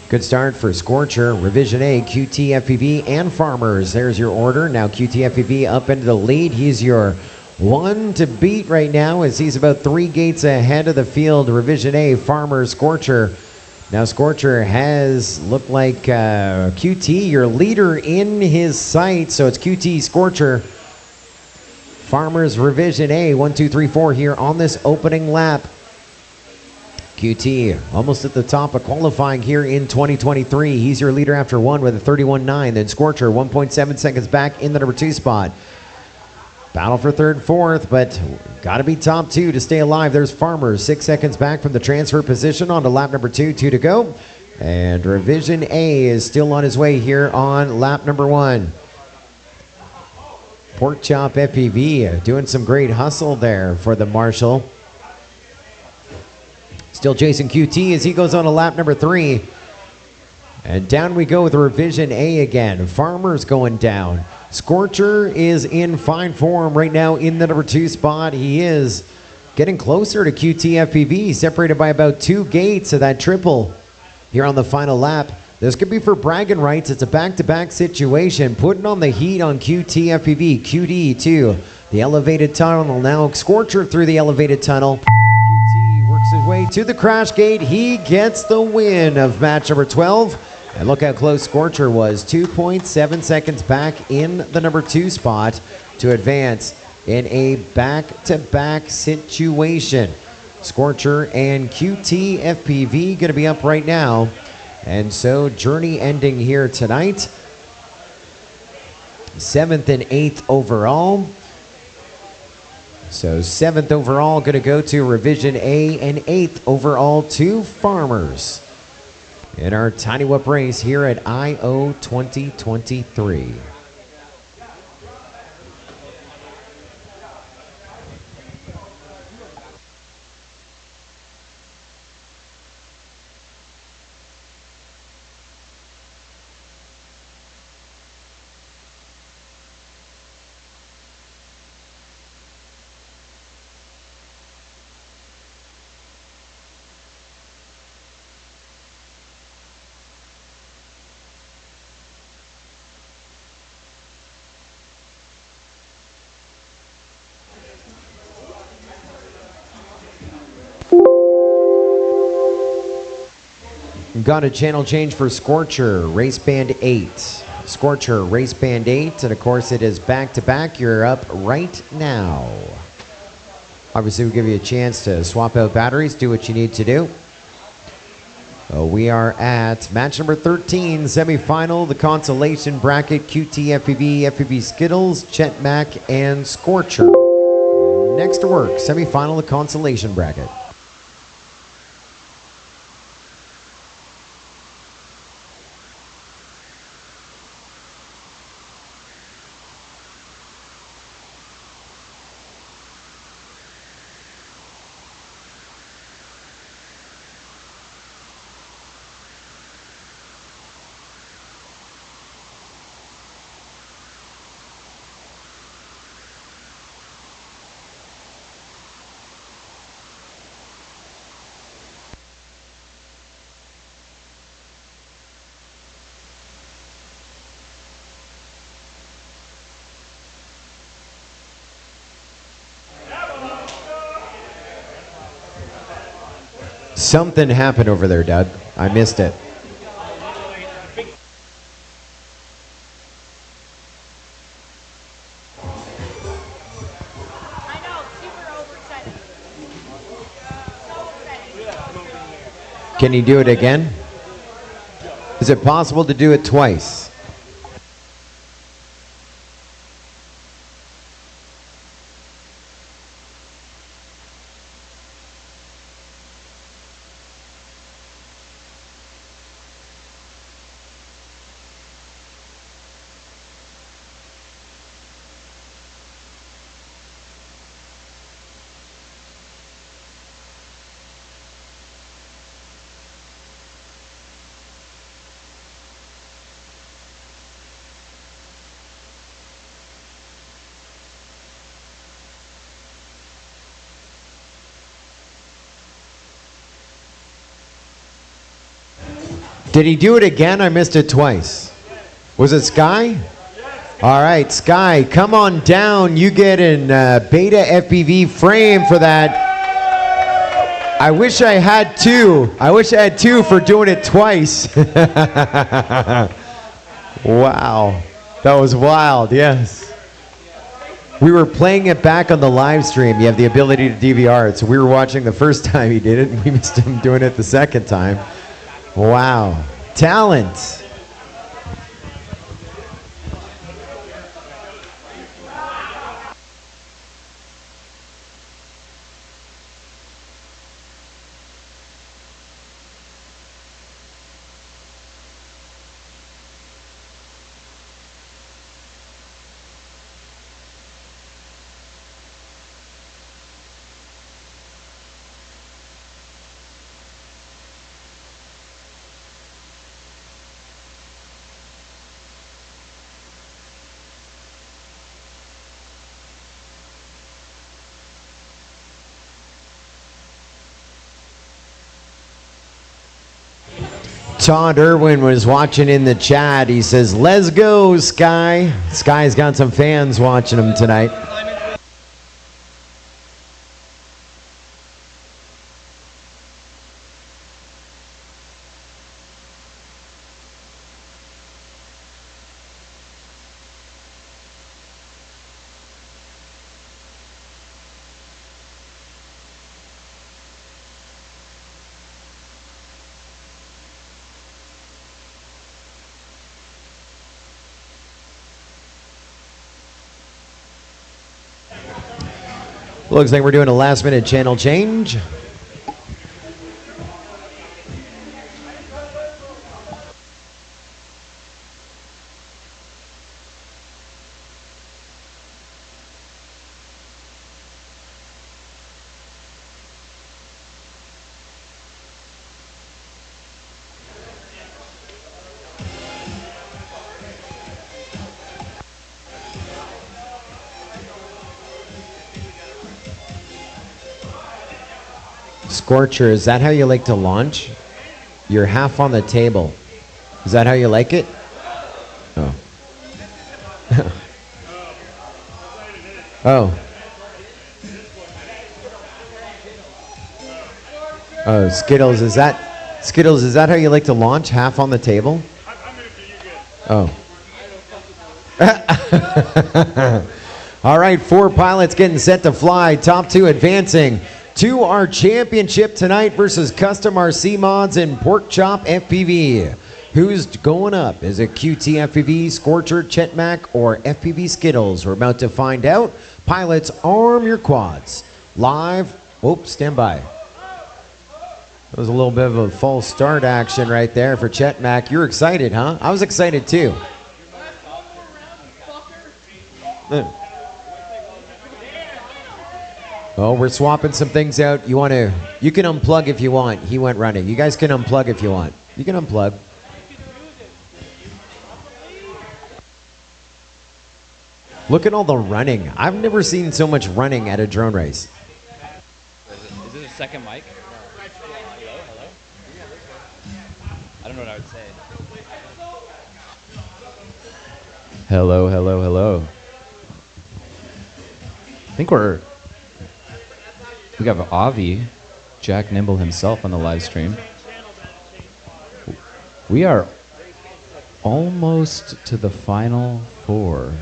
A: Good start for Scorcher, Revision A, QT FPV, and Farmers. There's your order. Now QT FPV up into the lead. He's your one to beat right now as he's about 3 gates ahead of the field. Revision A, Farmers, Scorcher. Now Scorcher has looked like QT, your leader in his sight. So it's QT, Scorcher, Farmers, Revision A, 1, 2, 3, 4 here on this opening lap. QT almost at the top of qualifying here in 2023. He's your leader after one with a 31.9. Then Scorcher 1.7 seconds back in the number 2 spot. Battle for third and fourth, but got to be top 2 to stay alive. There's Farmers 6 seconds back from the transfer position on to lap number 2. 2 to go. And Revision A is still on his way here on lap number 1. Pork Chop FPV doing some great hustle there for the Marshall. Still chasing QT as he goes on to lap number 3. And down we go with Revision A again. Farmer's going down. Scorcher is in fine form right now in the number 2 spot. He is getting closer to QT FPV, separated by about 2 gates of that triple here on the final lap. This could be for bragging rights. It's a back-to-back situation, putting on the heat on QT FPV. QD to the elevated tunnel now. Scorcher through the elevated tunnel. QT works his way to the crash gate. He gets the win of match number 12. And look how close Scorcher was, 2.7 seconds back in the number 2 spot to advance in a back-to-back situation. Scorcher and QT FPV going to be up right now. And so journey ending here tonight. 7th and 8th overall. So 7th overall going to go to Revision A and 8th overall to Farmers in our Tiny Whoop race here at I.O. 2023. Got a channel change for Scorcher, Race Band 8. Scorcher, Race Band 8, and of course it is back-to-back. You're up right now. Obviously, we'll give you a chance to swap out batteries, do what you need to do. We are at match number 13, semifinal, the consolation bracket, QT FPV, FPV Skittles, Chet Mack, and Scorcher. Next to work, semifinal, the consolation bracket. Something happened over there, Doug. I missed it.
C: I know, super overexcited. So excited.
A: Can you do it again? Is it possible to do it twice? Did he do it again? I missed it twice. Was it Sky? All right, Sky, come on down. You get an Beta FPV frame for that. I wish I had 2. I wish I had 2 for doing it twice. Wow, that was wild, yes. We were playing it back on the live stream. You have the ability to DVR it. So we were watching the first time he did it, and we missed him doing it the second time. Wow. Talent. Todd Irwin was watching in the chat. He says, "Let's go, Sky." Sky's got some fans watching him tonight. Looks like we're doing a last minute channel change. Scorcher, is that how you like to launch? You're half on the table. Is that how you like it? Oh. Oh. Oh, Skittles, is that how you like to launch? Half on the table? Oh. All right, 4 pilots getting set to fly. Top 2 advancing to our championship tonight versus Custom RC Mods and Pork Chop FPV. Who's going up? Is it QT FPV, Scorcher, Chetmac, or FPV Skittles? We're about to find out. Pilots, arm your quads. Live. Oh, stand by. That was a little bit of a false start action right there for Chetmac. You're excited, huh? I was excited too. Oh, we're swapping some things out. You can unplug if you want. He went running. You guys can unplug if you want. You can unplug. Look at all the running. I've never seen so much running at a drone race.
G: Is this a second mic? Hello? I don't know what I would say.
H: Hello. I think we got Avi, Jack Nimble himself on the live stream. We are almost to the final 4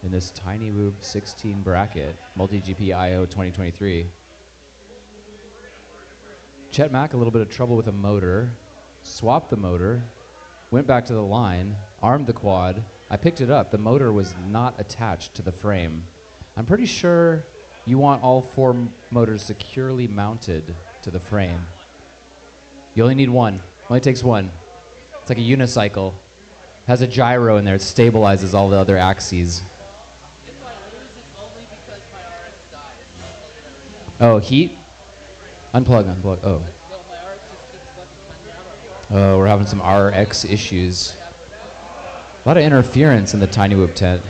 H: in this Tiny Whoop 16 bracket, Multi-GP IO 2023. Chetmac, a little bit of trouble with a motor, swapped the motor, went back to the line, armed the quad. I picked it up. The motor was not attached to the frame. I'm pretty sure you want all 4 motors securely mounted to the frame. You only need one. Only takes one. It's like a unicycle. Has a gyro in there. It stabilizes all the other axes. Oh, heat? Unplug. Oh. Oh, we're having some RX issues. A lot of interference in the Tiny Whoop tent.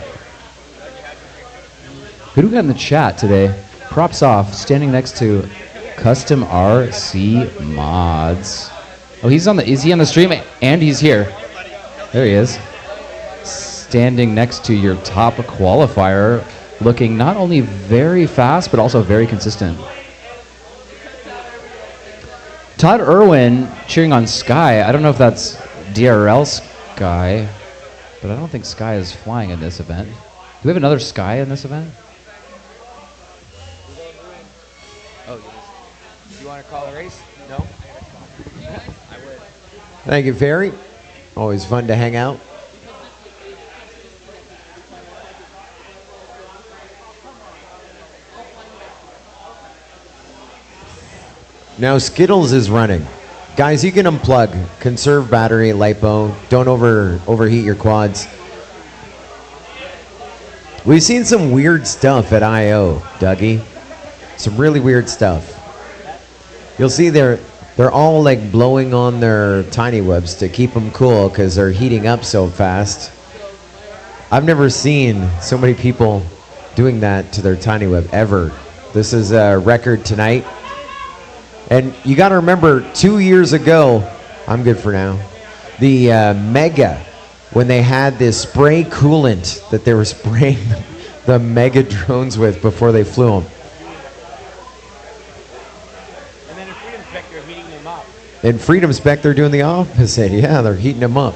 H: Who do we got in the chat today? Props off, standing next to Custom RC Mods. Oh, is he on the stream? And he's here. There he is. Standing next to your top qualifier, looking not only very fast, but also very consistent. Todd Irwin cheering on Sky. I don't know if that's DRL Sky, but I don't think Sky is flying in this event. we have another Sky in this event?
E: Oh, you want to call a race? No?
A: Thank you, Ferry. Always fun to hang out. Now Skittles is running. Guys, you can unplug. Conserve battery, lipo. Don't overheat your quads. We've seen some weird stuff at I.O., Dougie. Some really weird stuff. You'll see they're all like blowing on their tiny webs to keep them cool because they're heating up so fast. I've never seen so many people doing that to their tiny web ever. This is a record tonight. And you got to remember, 2 years ago, I'm good for now, the Mega, when they had this spray coolant that they were spraying the Mega drones with before they flew them.
F: And then in Freedom Spec, they're heating them up.
A: In Freedom Spec, they're doing the opposite. Yeah, they're heating them up.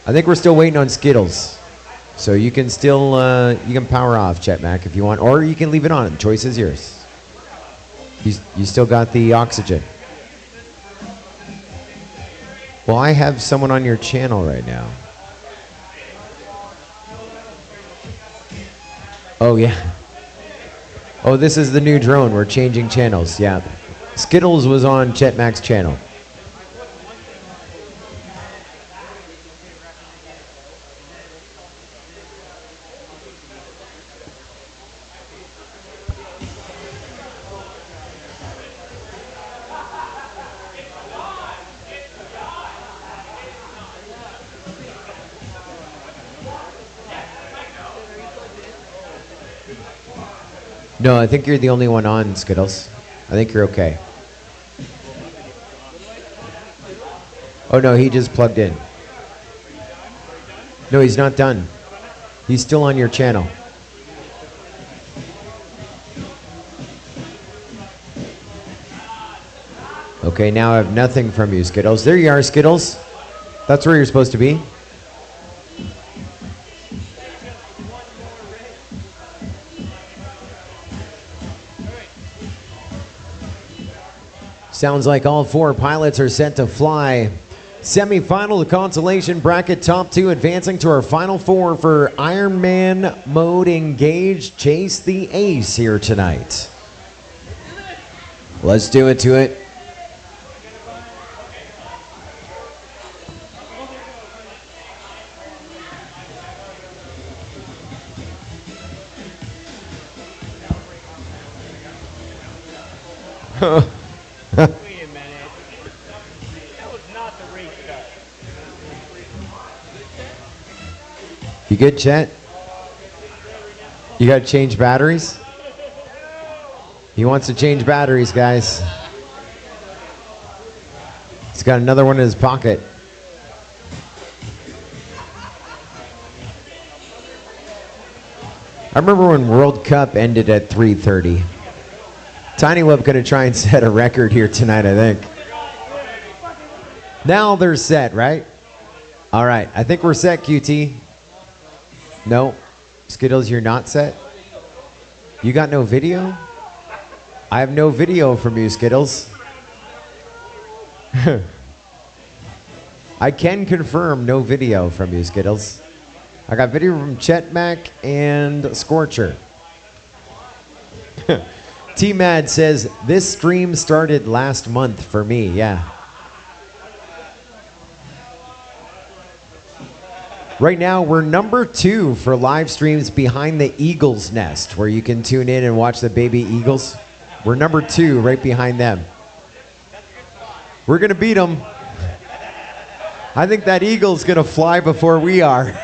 A: I think we're still waiting on Skittles. So you can still, you can power off, Chetmac, if you want, or you can leave it on. The choice is yours. You still got the oxygen. Well, I have someone on your channel right now. Oh, yeah. Oh, this is the new drone. We're changing channels. Yeah. Skittles was on Chetmac's channel. No, I think you're the only one on, Skittles. I think you're okay. Oh, no, he just plugged in. No, he's not done. He's still on your channel. Okay, now I have nothing from you, Skittles. There you are, Skittles. That's where you're supposed to be. Sounds like all four pilots are set to fly. Semi-final consolation bracket top two advancing to our final four for Ironman mode engaged. Chase the ace here tonight. Let's do it to it.
F: Wait a minute. That was not the race cut.
A: You good, Chet? You got to change batteries? He wants to change batteries, guys. He's got another one in his pocket. I remember when World Cup ended at 3:30. TinyWeb going to try and set a record here tonight, I think. Now they're set, right? All right, I think we're set, QT. No, Skittles, you're not set? You got no video? I have no video from you, Skittles. I can confirm no video from you, Skittles. I got video from Chetmac and Scorcher. T-Mad says, this stream started last month for me. Yeah. Right now, we're number 2 for live streams behind the Eagles Nest, where you can tune in and watch the baby eagles. We're number 2 right behind them. We're going to beat them. I think that eagle's going to fly before we are.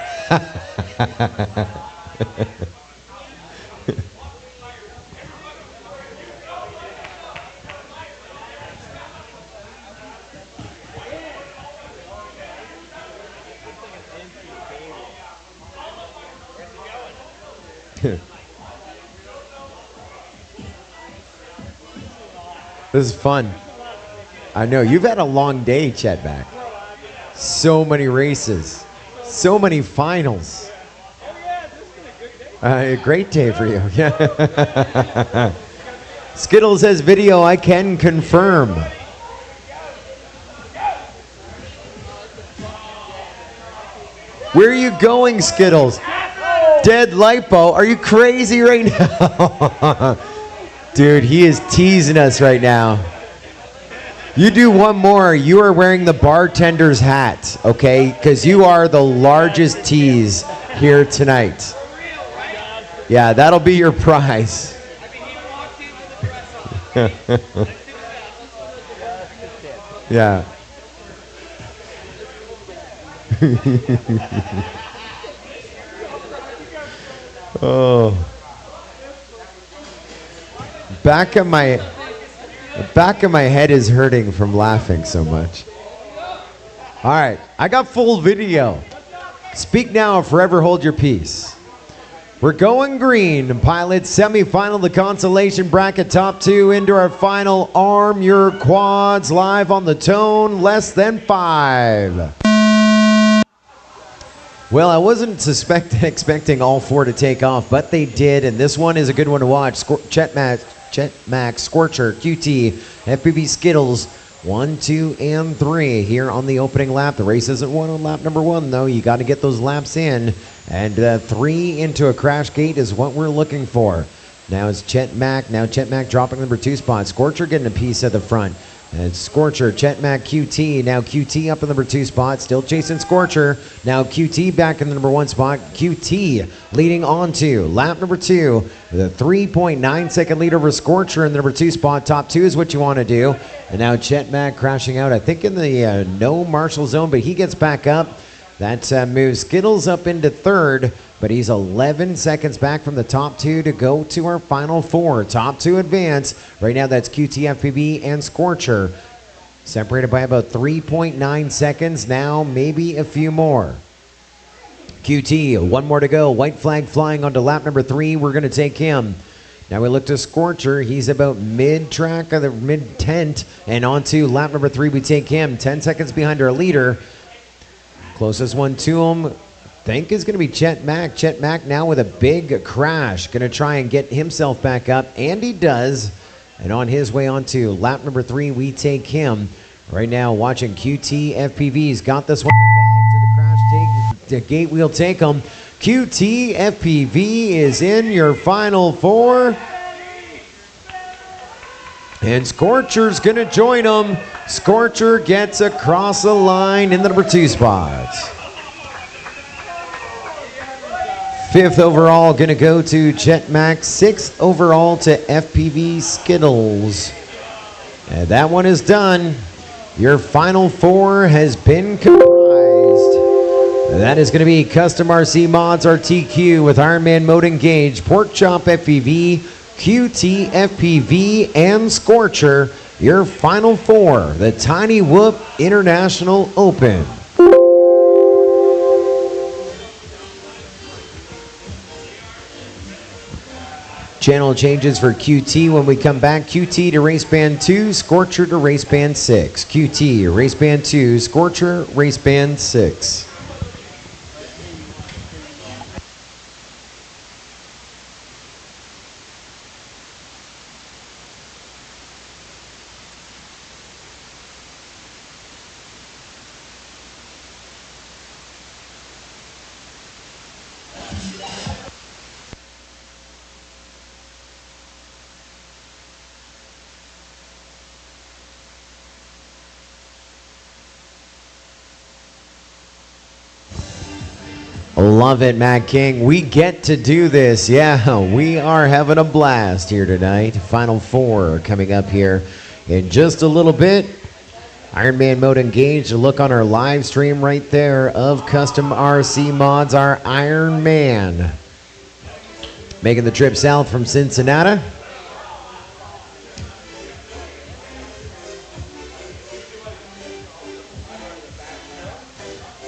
A: This is fun. I know. You've had a long day, Chetback. So many races. So many finals.
B: Oh yeah, this is gonna
A: Great day for you. Yeah. Skittles says video, I can confirm. Where are you going, Skittles? Dead lipo. Are you crazy right now? Dude, he is teasing us right now. You do one more, you are wearing the bartender's hat, okay? Because you are the largest tease here tonight. Yeah, that'll be your prize. Yeah. Oh. The back of my head is hurting from laughing so much. All right, I got full video. Speak now or forever hold your peace. We're going green. Pilot semifinal, the consolation bracket, top two into our final. Arm your quads, live on the tone, less than 5. Well, I wasn't expecting all 4 to take off, but they did, and this one is a good one to watch. Chet Max, Scorcher, QT, FPV Skittles, 1, 2, and 3 here on the opening lap. The race isn't won on lap number 1, though. You got to get those laps in, and 3 into a crash gate is what we're looking for. Now it's Chet Mack. Now Chet Mack dropping number 2 spot. Scorcher getting a piece at the front. And it's Scorcher, Chet Mack, QT. Now QT up in number 2 spot, still chasing Scorcher. Now QT back in the number 1 spot. QT leading on to lap number 2 with a 3.9 second lead over Scorcher in the number 2 spot. Top 2 is what you want to do. And now Chet Mack crashing out, I think in the no marshal zone, but he gets back up. That moves Skittles up into 3rd, but he's 11 seconds back from the top 2 to go to our final 4. Top 2 advance. Right now that's QT, FPV, and Scorcher. Separated by about 3.9 seconds. Now maybe a few more. QT, 1 more to go. White flag flying onto lap number 3. We're going to take him. Now we look to Scorcher. He's about mid-track of the mid-tent. And onto lap number 3 we take him. 10 seconds behind our leader. Closest one to him, I think, is going to be Chet Mack. Chet Mack now with a big crash. Going to try and get himself back up, and he does. And on his way onto lap number 3, we take him. Right now, watching QT FPV's got this one in the bag to the crash. The gate wheel take him. QT FPV is in your final 4. And Scorcher's going to join him. Scorcher gets across the line in the number 2 spot. 5th overall going to go to Chet Mack. 6th overall to FPV Skittles. And that one is done. Your final 4 has been comprised. That is going to be Custom RC Mods RTQ with Ironman Mode Engage, Pork Chop FPV, QT FPV, and Scorcher. Your final 4, the Tiny Whoop International Open. Channel changes for QT when we come back. QT to race band 2, Scorcher to race band 6. QT, race band 2, Scorcher, race band 6. Love it, Matt King. We get to do this. Yeah, we are having a blast here tonight. Final 4 coming up here in just a little bit. Ironman Mode Engaged. A look on our live stream right there of Custom RC Mods, our Iron Man. Making the trip south from Cincinnati.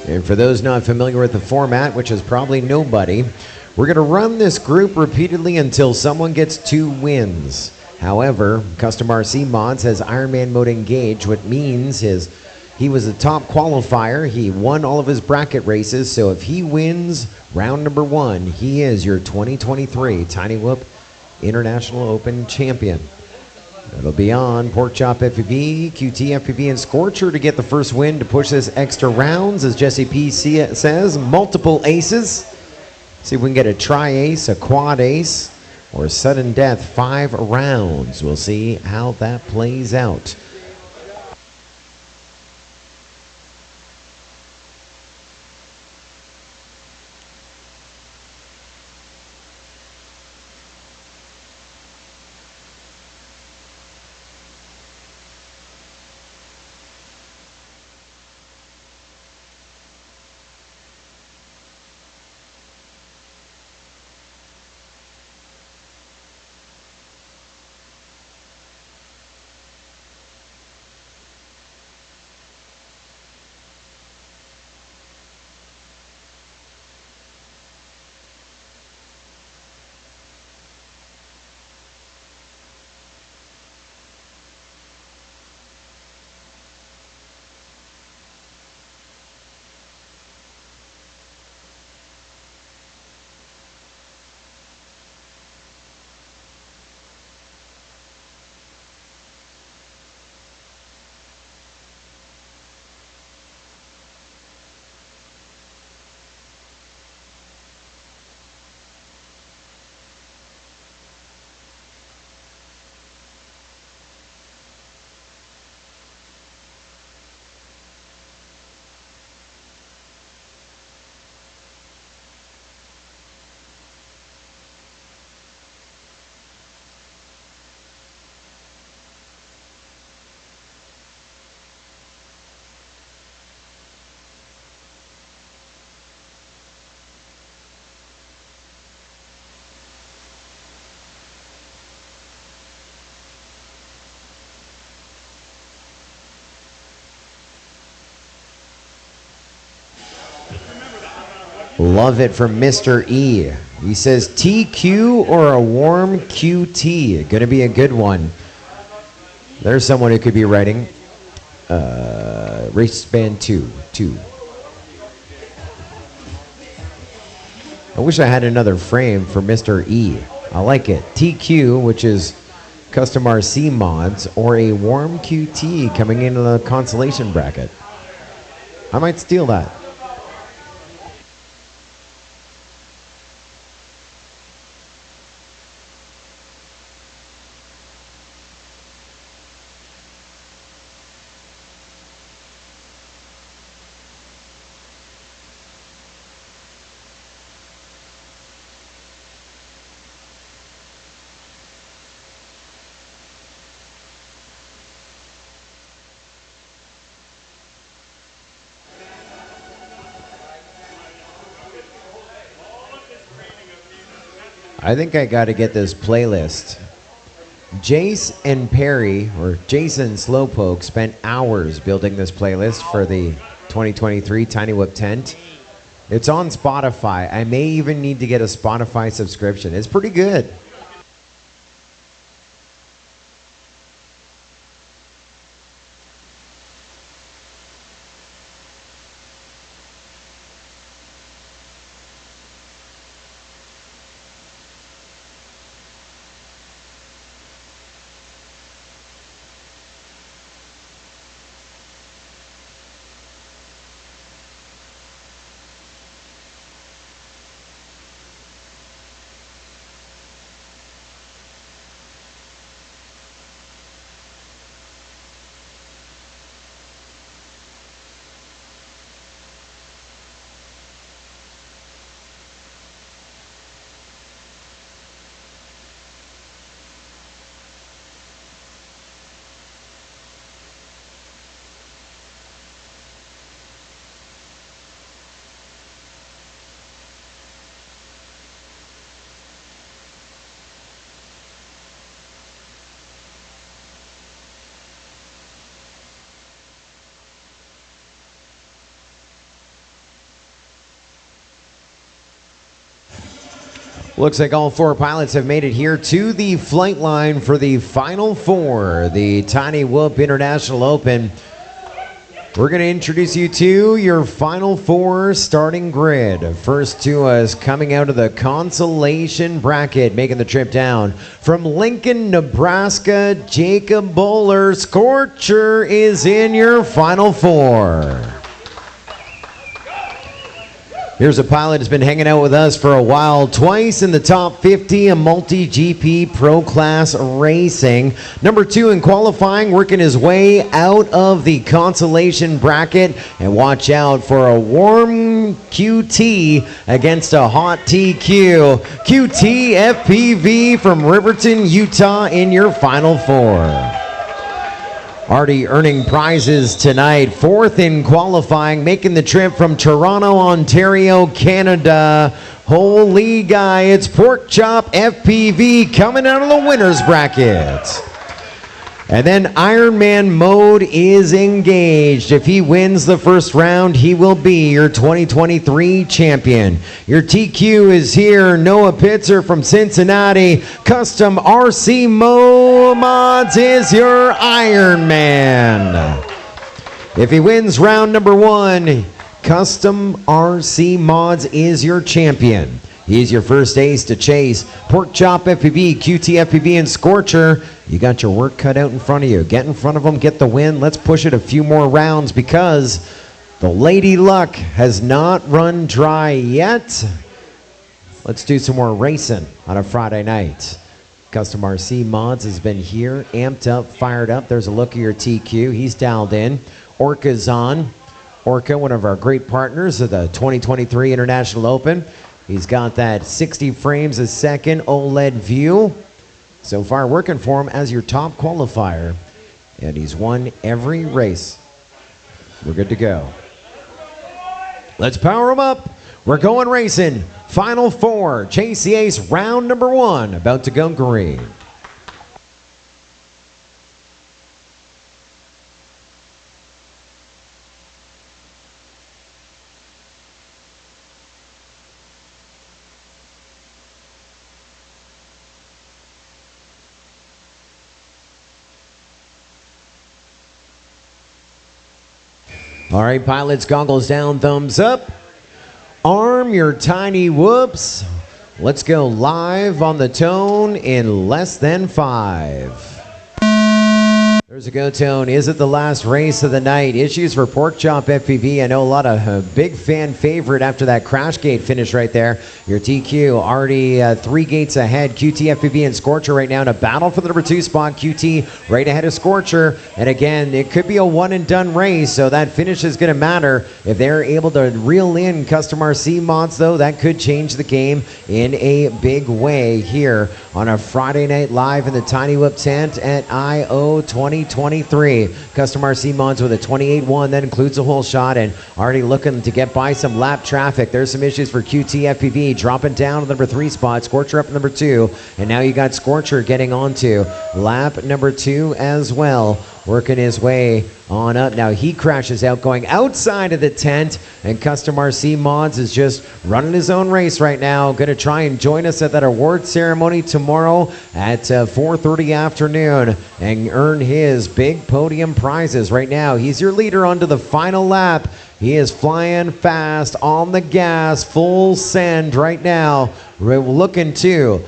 A: And for those not familiar with the format, which is probably nobody, we're going to run this group repeatedly until someone gets 2 wins. However, Custom RC Mods has Ironman Mode Engaged, which means he was a top qualifier. He won all of his bracket races, so if he wins round number 1. He is your 2023 Tiny Whoop International Open champion. It'll be on Porkchop FPV, QT FPV, and Scorcher to get the first win to push this extra rounds. As Jesse P says, multiple aces. See if we can get a tri-ace, a quad ace, or sudden death 5 rounds. We'll see how that plays out. Love it from Mr. E. He says TQ or a warm QT. Gonna be a good one. There's someone who could be writing. Race band 2. I wish I had another frame for Mr. E. I like it. TQ, which is custom RC mods, or a warm QT coming into the consolation bracket. I might steal that. I think I got to get this playlist. Jace and Perry, or Jason Slowpoke, spent hours building this playlist for the 2023 Tiny Whoop tent. It's on Spotify. I may even need to get a Spotify subscription. It's pretty good. Looks like all 4 pilots have made it here to the flight line for the Final 4, the Tiny Whoop International Open. We're going to introduce you to your final four starting grid. First to us, coming out of the consolation bracket, making the trip down from Lincoln, Nebraska, Jacob Bowler. Scorcher is in your final four. Here's a pilot who's been hanging out with us for a while, twice in the top 50 in multi-GP Pro Class racing. Number 2 in qualifying, working his way out of the consolation bracket. And watch out for a warm QT against a hot TQ. QT FPV from Riverton, Utah in your final four. Already earning prizes tonight. 4th in qualifying, making the trip from Toronto, Ontario, Canada. Holy guy, it's Pork Chop FPV coming out of the winner's bracket. And then Ironman mode is engaged. If he wins the first round, he will be your 2023 champion. Your TQ is here. Noah Pitzer from Cincinnati. Custom RC Mods is your Ironman. If he wins round number 1, Custom RC Mods is your champion. He's your first ace to chase. Pork Chop FPV, QT FPV, and Scorcher. You got your work cut out in front of you. Get in front of them, get the win. Let's push it a few more rounds because the Lady Luck has not run dry yet. Let's do some more racing on a Friday night. Custom RC Mods has been here, amped up, fired up. There's a look at your TQ. He's dialed in. Orca's on. Orca, one of our great partners of the 2023 International Open. He's got that 60 frames a second OLED view. So far working for him as your top qualifier. And he's won every race. We're good to go. Let's power him up. We're going racing. Final four. Chase the Ace round number 1. About to go green. All right, pilots, goggles down, thumbs up. Arm your tiny whoops. Let's go live on the tone in less than 5. There's a go tone. Is it the last race of the night? Issues for Pork Chop FPV. I know a lot of big fan favorite after that crash gate finish right there. Your TQ already 3 gates ahead. QT FPV and Scorcher right now in a battle for the number 2 spot. QT right ahead of Scorcher. And again, it could be a one and done race, so that finish is going to matter. If they're able to reel in Custom RC Mods, though, that could change the game in a big way here on a Friday night live in the Tiny Whoop tent at I.O. 2023. Custom RC Mods with a 28-1. That includes a whole shot and already looking to get by some lap traffic. There's some issues for QT FPV dropping down to the number 3 spot. Scorcher up to number 2. And now you got Scorcher getting onto lap number 2 as well. Working his way on up. Now he crashes out going outside of the tent, and Custom RC Mods is just running his own race right now. Going to try and join us at that award ceremony tomorrow at 4:30 afternoon and earn his big podium prizes. Right now he's your leader onto the final lap. He is flying fast on the gas, full send right now. We're looking to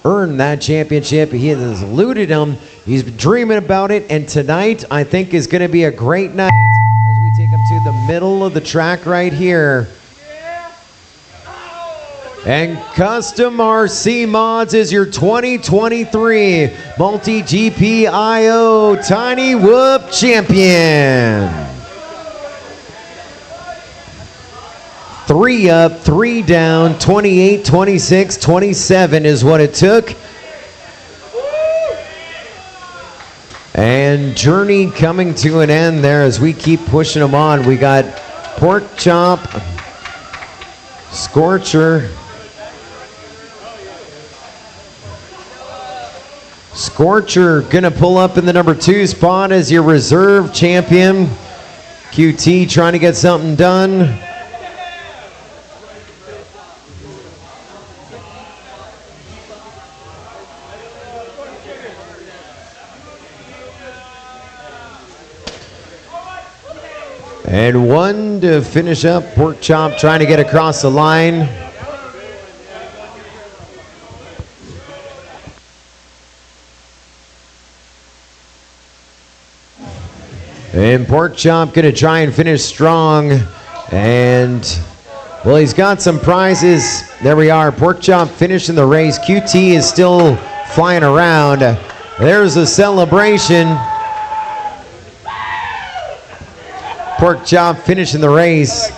A: earn that championship. He has eluded him. He's been dreaming about it, and tonight I think is going to be a great night as we take him to the middle of the track right here. And Custom RC Mods is your 2023 Multi-GP.io Tiny Whoop champion. 3 up, 3 down, 28, 26, 27 is what it took. And journey coming to an end there as we keep pushing them on. We got Pork Chop, Scorcher, Scorcher gonna pull up in the number 2 spot as your reserve champion. QT trying to get something done. And one to finish up. Pork Chop trying to get across the line. And Pork Chop going to try and finish strong. And, well, he's got some prizes. There we are. Pork Chop finishing the race. QT is still flying around. There's a celebration. Pork Chop finishing the race.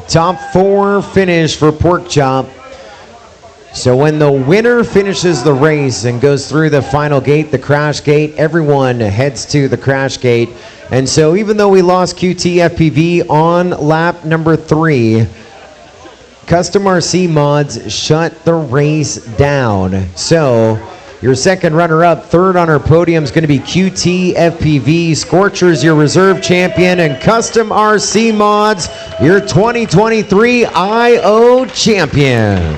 A: Top 4 finish for Pork Chop. So when the winner finishes the race and goes through the final gate, the crash gate, everyone heads to the crash gate. And so even though we lost QT FPV on lap number 3, Custom RC Mods shut the race down. So your second runner-up, third on our podium is going to be QT FPV. Scorcher's your reserve champion, and Custom RC Mods, your 2023 IO champion.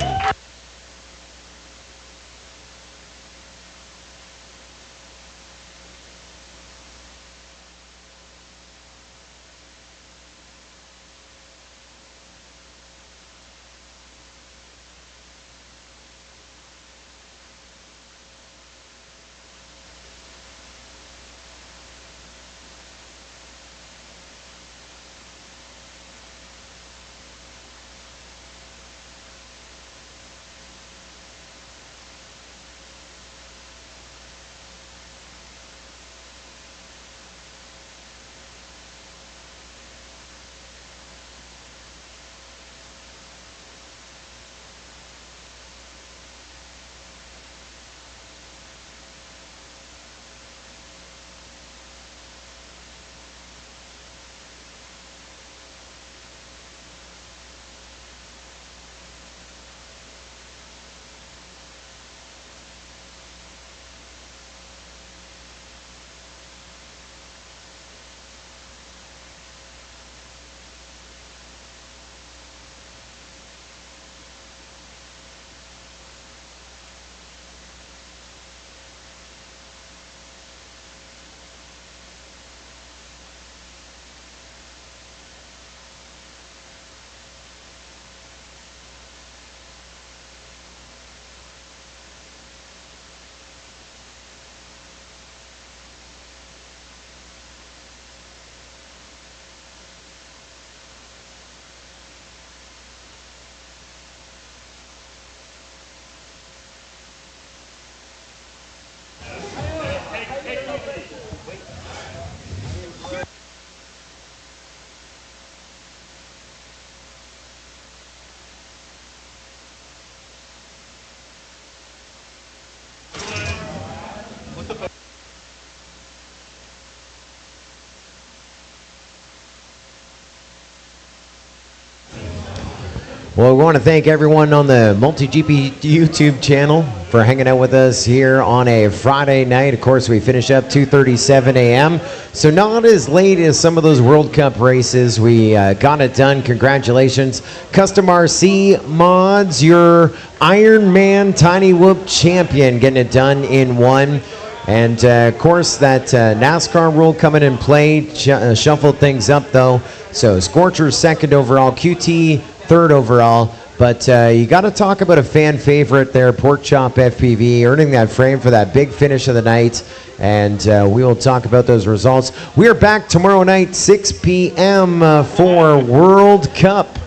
A: Well, we want to thank everyone on the MultiGP YouTube channel for hanging out with us here on a Friday night. Of course, we finish up 2:37 a.m., so not as late as some of those World Cup races. We got it done. Congratulations. Custom RC Mods, your Iron Man Tiny Whoop champion, getting it done in one. And, of course, that NASCAR rule coming in play shuffled things up, though. So Scorcher second overall, QT third overall. But you got to talk about a fan favorite there, Pork Chop FPV, earning that frame for that big finish of the night. And we will talk about those results. We are back tomorrow night, 6 p.m. For World Cup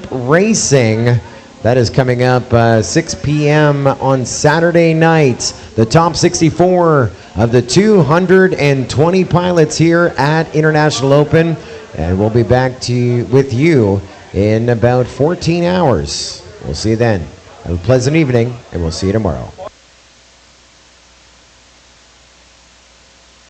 A: racing. That is coming up 6 p.m. on Saturday night. The top 64 of the 220 pilots here at International Open. And we'll be back with you in about 14 hours. We'll see you then. Have a pleasant evening, and we'll see you tomorrow.